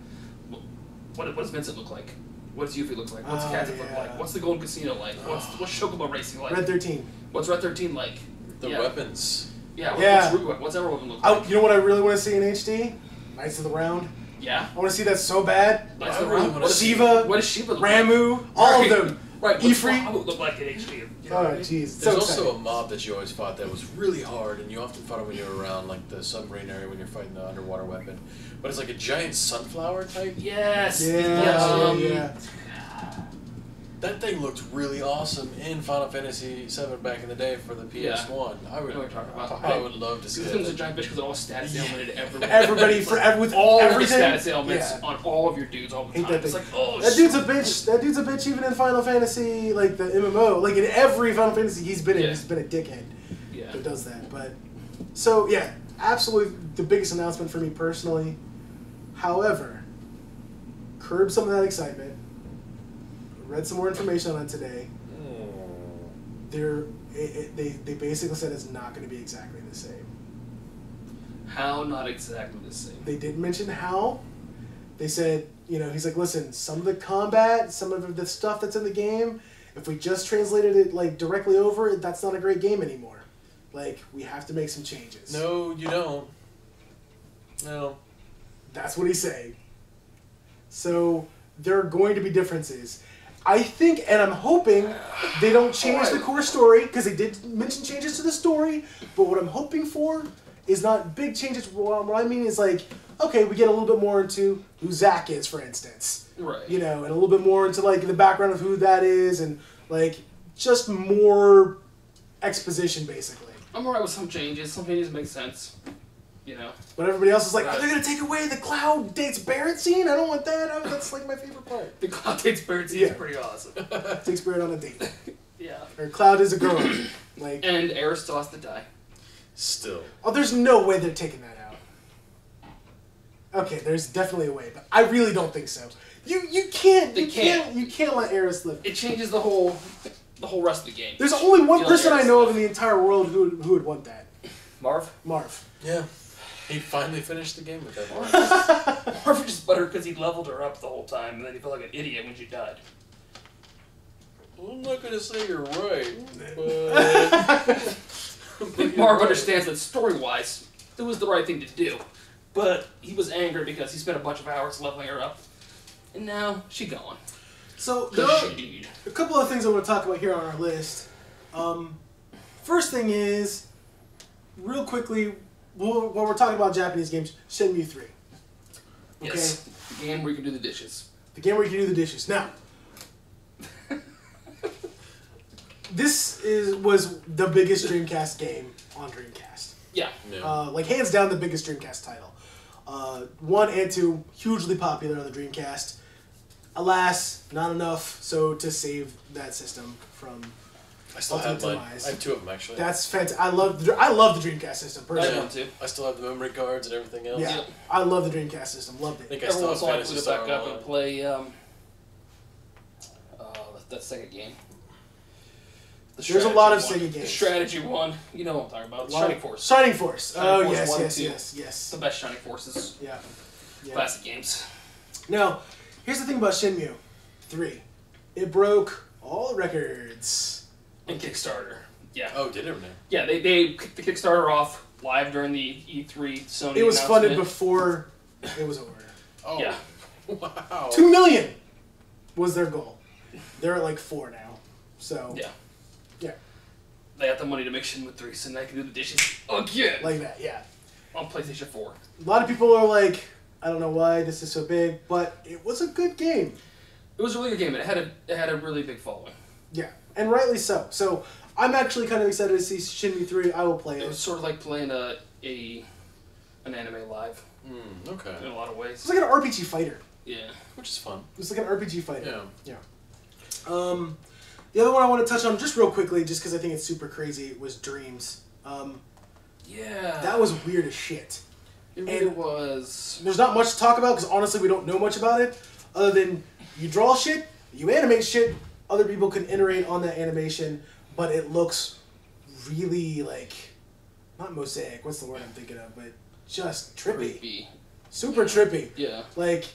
what does Vincent look like? What does Yuffie look like? What's Kazik look like? What's the Golden Casino like? What's Chocobo Racing like? Red 13. What's Red 13 like? The weapons. Yeah. What's every weapon look like? You know what I really want to see in HD? Knights of the Round. Yeah. I want to see that so bad. Knights of the Round. Shiva. What does Shiva look Ramu. like? All of them. Right. Ifrit. What would look like in HD? You know Oh, what I mean? jeez. There's also a mob that you always fought that was really hard, and you often fought it when you were around like the submarine area when you're fighting the underwater weapon. But it's like a giant sunflower type. Yes. Yeah. That thing looked really awesome in Final Fantasy VII back in the day for the PS1. I would, I know what you're talking about. I would love to see This that. thing's a giant bitch because it all status ailmented everywhere. Everybody with all everything. of the status ailments Yeah. on all of your dudes all the Hate time. that It's thing. like, oh, That dude's a bitch. That dude's a bitch even in Final Fantasy, like the MMO. Like in every Final Fantasy he's been in, Yeah. he's been a dickhead Yeah. that does that. But so yeah, absolutely the biggest announcement for me personally. However, curb some of that excitement. Read some more information on it today. They basically said it's not going to be exactly the same. How not exactly the same? They didn't mention how. They said, he's like, listen, some of the combat, some of the stuff that's in the game, if we just translated it like directly over, that's not a great game anymore. Like, we have to make some changes. No, you don't. No. That's what he's saying. So there are going to be differences. I think, and I'm hoping, they don't change the core story, because they did mention changes to the story, but what I'm hoping for is not big changes. What I mean is like, okay, we get a little bit more into who Zack is, for instance. Right. And a little bit more into like the background of who that is, and like just more exposition, basically. I'm alright with some changes. Some changes make sense. But everybody else is like, oh, they're going to take away the Cloud dates Barrett scene? I don't want that. Oh, that's like my favorite part. The Cloud dates Barrett scene is pretty awesome. Takes Barrett on a date. Yeah. Or Cloud is a girl. Like, and Aerith still has to die. Still. Oh, there's no way they're taking that out. Okay, there's definitely a way, but I really don't think so. You can't let Aerith live. It changes the whole rest of the game. There's only one person I know of in the entire world who would want that. Marv. Yeah. He finally finished the game with that. Marv just buttered because he leveled her up the whole time, and then he felt like an idiot when she died. Well, I'm not gonna say you're right, but I think Marv understands that story-wise, it was the right thing to do. But he was angry because he spent a bunch of hours leveling her up. And now, she's gone. So, there are a couple of things I want to talk about here on our list. First thing is, real quickly, while we're talking about Japanese games, Shenmue 3. Okay? Yes, the game where you can do the dishes. The game where you can do the dishes. Now, this was the biggest Dreamcast game on Dreamcast. Yeah. Like, hands down, the biggest Dreamcast title. 1 and 2, hugely popular on the Dreamcast. Alas, not enough to save that system from I still have mine. I have 2 of them, actually. That's fantastic. I love the Dreamcast system, personally. I want to. I still have the memory cards and everything else. Yeah, I love the Dreamcast system. Loved I it. think I Every still once have in a while I Fantasy put it Star back up Online. and play that second game. There's a lot of one. Sega games. The strategy one. You know what I'm talking about. Shining Force. Shining Force. Shining Force Yes, 1 and yes, 2. yes. The best Shining Forces. Yeah. Classic games. Now, here's the thing about Shenmue 3. It broke all the records. And Kickstarter. Yeah. Oh, did it? Yeah, they kicked the Kickstarter off live during the E3 Sony It was funded announcement. before it was over. Oh. Yeah. Wow. 2 million was their goal. They're at like 4 now. So Yeah. they have the money to make Shenmue 3, so now I can do the dishes again Like that, yeah. on PlayStation 4. A lot of people are like, I don't know why this is so big, but it was a good game. It was a really good game. It had a really big following. Yeah, and rightly so. So I'm actually kind of excited to see Shenmue 3. I will play It it. was sort of like playing an anime live Okay. in a lot of It's ways. like an RPG fighter. Yeah. Which is fun. It's like an RPG fighter. Yeah. The other one I want to touch on just real quickly, just because I think it's super crazy, was Dreams. Yeah. That was weird as shit. It really was. There's not much to talk about because honestly we don't know much about it, other than you draw shit, you animate shit, other people can iterate on that animation, but it looks really like, not mosaic, what's the word I'm thinking of, but just trippy. Creepy. Super trippy. Yeah. Like,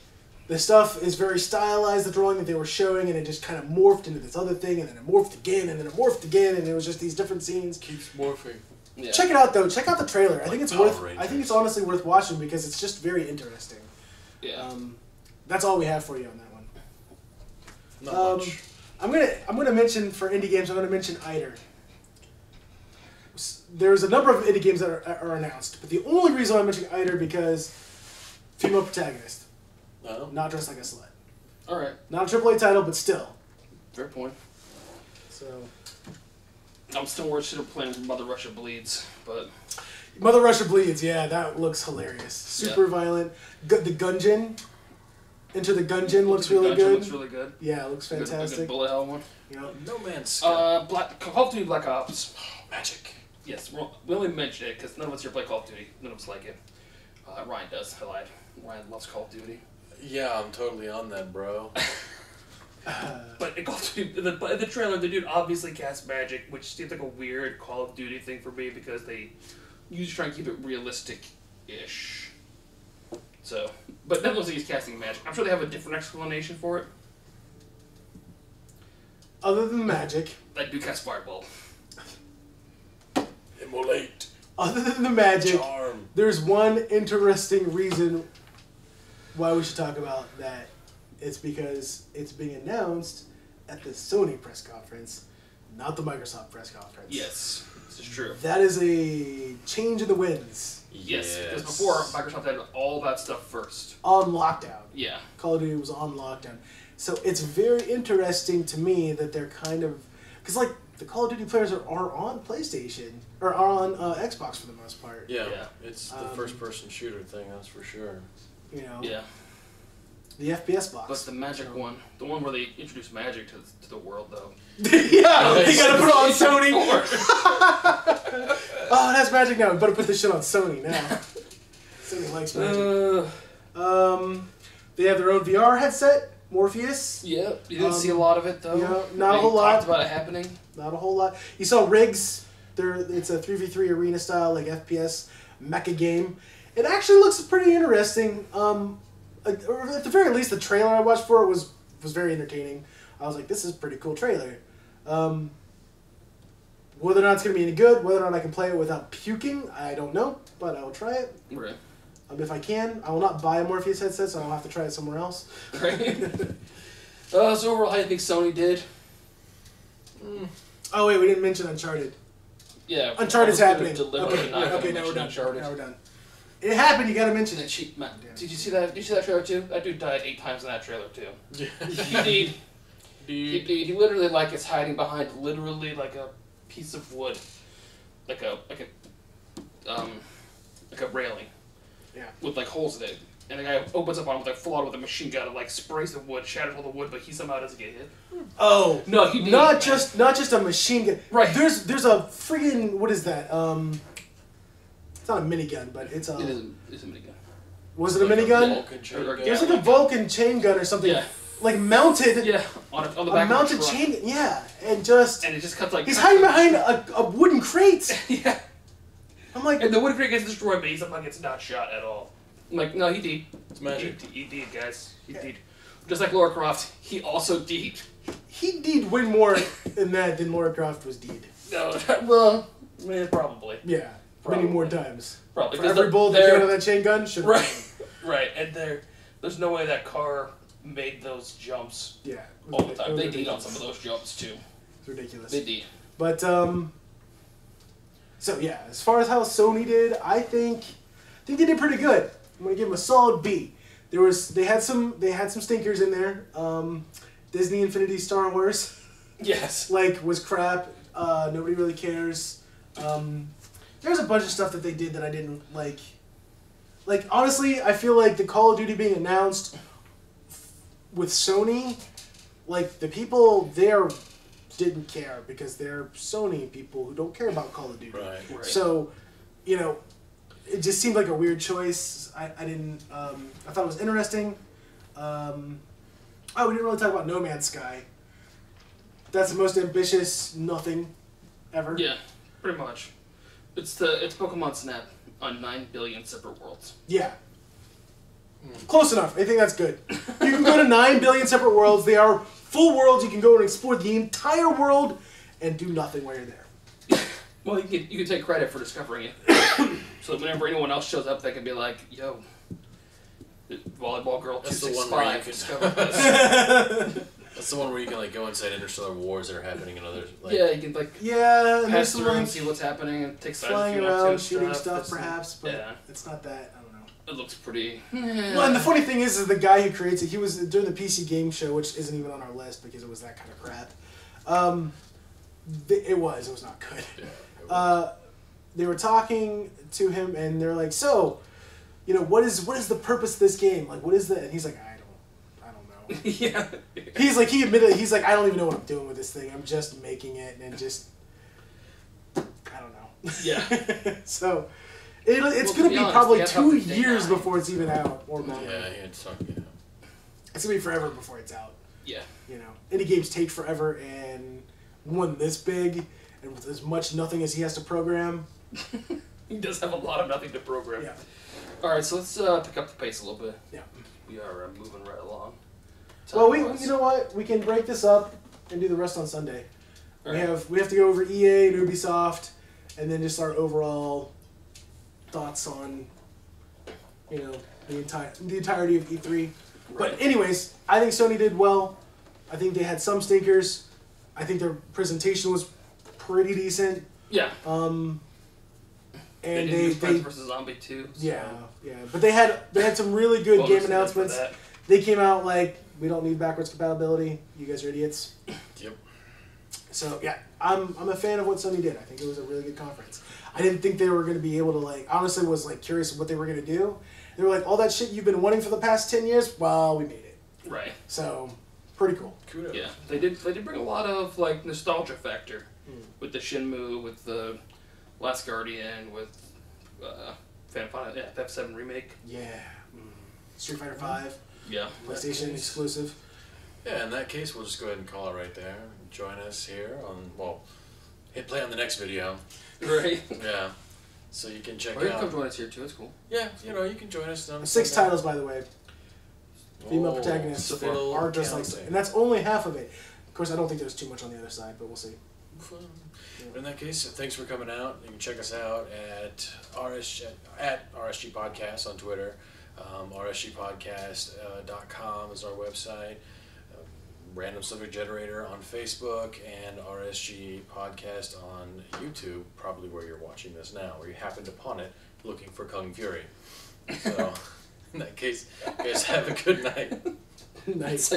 the stuff is very stylized, the drawing that they were showing, and it just kind of morphed into this other thing, and then it morphed again, and then it morphed again, and it was just these different scenes. Keeps morphing. Yeah. Check it out though. Check out the trailer. I think it's Power worth. Rangers. I think it's honestly worth watching because it's just very interesting. Yeah. That's all we have for you on that one. Not much. I'm gonna mention for indie games. I'm gonna mention Eider. There's a number of indie games that are announced, but the only reason I'm mentioning Eider because female protagonist, No. not dressed like a slut. All right. Not a AAA title, but still. Fair point. So, I'm still worried should have playing Mother Russia Bleeds, but Mother Russia Bleeds. Yeah, that looks hilarious. Super violent. The Gungeon. Enter the Gungeon looks really Gungeon good. Looks really good. Yeah, it looks A fantastic. good bullet hell one. You know, No Man's Sky. Call of Duty Black Ops. Magic. Yes, we only mentioned it because none of us here play Call of Duty. None of us like it. Ryan does. I lied. Ryan loves Call of Duty. Yeah, I'm totally on that, bro. But in Call of Duty, in the trailer, the dude obviously casts magic, which seems like a weird Call of Duty thing for me because they usually try and keep it realistic-ish. So, but that looks like he's casting magic. I'm sure they have a different explanation for it. other than magic, That dude casts fireball. Immolate. other than the magic, Charm. there's one interesting reason why we should talk about that. It's because it's being announced at the Sony press conference, not the Microsoft press conference. Yes, this is true. That is a change of the winds Yes, because before Microsoft had all that stuff first. on lockdown. Yeah. Call of Duty was on lockdown. So it's very interesting to me that they're kind of... Because, like, the Call of Duty players are on PlayStation, or are on Xbox for the most part. Yeah, Yeah. it's the first-person shooter thing, that's for sure. You know? Yeah. The FPS box. But the magic one, the one where they introduced magic to the world, though. Yeah! You gotta put it on Sony! Sony! Oh, it has magic now. We better put this shit on Sony now. Sony likes magic. They have their own VR headset, Morpheus. Yeah, you didn't see a lot of it, though. Yeah, not a They whole lot. talked about it happening. Not a whole lot. You saw Rigs. It's a 3v3 arena style, like FPS mecha game. It actually looks pretty interesting. Or at the very least, the trailer I watched for it was very entertaining. I was like, this is a pretty cool trailer. Whether or not it's going to be any good, whether or not I can play it without puking, I don't know, but I will try it. Right. If I can. I will not buy a Morpheus headset, so I'll have to try it somewhere else. Right. So overall, how do you think Sony did? Oh, wait, we didn't mention Uncharted. Yeah. Uncharted's I was gonna happening. deliver Okay, and not okay, gonna now we're mention done. Uncharted. Now we're done. It happened, you gotta mention And it. she, Matt, Damn. did you see that? Did you see that trailer too? That dude died 8 times in that trailer too. He did. He literally like is hiding behind literally like a piece of wood, like a railing. Yeah. With like holes in it, and the guy opens up on him with like full on with a machine gun and like sprays the wood, shatters all the wood, but he somehow doesn't get hit. Oh No, he did, not man. just a machine gun. Right. There's a friggin' what is that? It's not a minigun, but it's a. It's a minigun. Was it a minigun? Vulcan chain Or- gun. It was like a Vulcan chain gun or something. Yeah. Like mounted. Yeah, on the A back mounted of the truck. chain. Yeah, and just And it just cuts like. he's hiding behind a wooden crate. Yeah. I'm like, And the wood crate gets destroyed, but he somehow gets not shot at all. I'm like, no, he did. It's magic. He did, guys. He did. Just like Lara Croft, he also did. he did way more in that than Lara Croft was deed. No, well, probably. Yeah, Probably. many more times. Probably. For every bullet that they're- came out of that chain gun, should Right. Right, and there's no way that car made those jumps Yeah, all the time. it was They did on ridiculous. some of those jumps, too. It's ridiculous. They did. But So yeah, as far as how Sony did, I think they did pretty good. I'm gonna give them a solid B. They had some stinkers in there. Disney Infinity Star Wars, Yes. like, was crap. Nobody really cares. There's a bunch of stuff that they did that I didn't like. Like, honestly, I feel like the Call of Duty being announced with Sony, like, the people there didn't care because they're Sony people who don't care about Call of Duty. Right. So, you know, it just seemed like a weird choice. I didn't. I thought it was interesting. We didn't really talk about No Man's Sky. That's the most ambitious nothing ever. Yeah, pretty much. It's Pokemon Snap on 9 billion separate worlds. Yeah. Close enough. I think that's good. You can go to 9 billion separate worlds. They are full worlds. You can go and explore the entire world and do nothing while you're there. Well, you can take credit for discovering it. So whenever anyone else shows up, they can be like, "Yo, Volleyball Girl That's the one where you 265 can- discovered this." That's the one where you can like go inside interstellar wars that are happening in other. Like, Yeah, you can like Yeah, and there's pass some through and like see what's happening and take sides if flying you want to around, and shooting stuff, There's some- perhaps, but yeah, it's not that. I don't know. it looks pretty. Well, and the funny thing is the guy who creates it, he was during the PC game show, which isn't even on our list because it was that kind of crap. It was not good. Yeah, They were talking to him, and they're like, "So, you know, what is the purpose of this game? Like, what is the?" And he's like, "I don't know." Yeah. He admitted, he's like, "I don't even know what I'm doing with this thing. I'm just making it, and just, I don't know." Yeah. So, it's Well, going to to be be honest, probably we have 2 up to day years 9. before it's even out, or longer. yeah, it's not. Yeah. It's going to be forever before it's out. Yeah. You know, indie games take forever, and one this big, and with as much nothing as he has to program. He does have a lot of nothing to program. Yeah. All right, so let's pick up the pace a little bit. Yeah. We are moving right along. Well, Time-wise. you know what? We can break this up and do the rest on Sunday. All We right. have to go over EA and Ubisoft, and then just our overall thoughts on, you know, the entirety of E3. But anyways, I think Sony did well. I think they had some stinkers. I think their presentation was pretty decent. Yeah. And they did they Plants vs. Zombie 2. So yeah. But they had some really good bonus game to them for announcements. that. They came out like, we don't need backwards compatibility. You guys are idiots. Yep. So yeah, I'm a fan of what Sony did. I think it was a really good conference. I didn't think they were going to be able to like. Honestly, was like curious what they were going to do. They were like, all that shit you've been wanting for the past 10 years. Well, we made it. Right. So pretty cool. Kudos. Yeah. They did bring a lot of like nostalgia factor with the Shenmue, with the Last Guardian, with FF7 remake. Yeah. Street Fighter V, Yeah. PlayStation exclusive. Yeah, in that case, we'll just go ahead and call it right there. Join us here on, hit play on the next video. Right. Yeah. So you can check Or you can come out. join us here too. It's cool. Yeah, you can join us. On 6 Sunday. titles, by the way. Female Oh, protagonists still are just like, counting. and that's only half of it. Of course, I don't think there's too much on the other side, but we'll see. In that case, thanks for coming out. You can check us out at RSGPodcast on Twitter. RSGPodcast.com is our website. Random Subject Generator on Facebook, and RSG Podcast on YouTube, probably where you're watching this now, or you happened upon it looking for Kung Fury. So, in that case, you guys have a good night. Nice.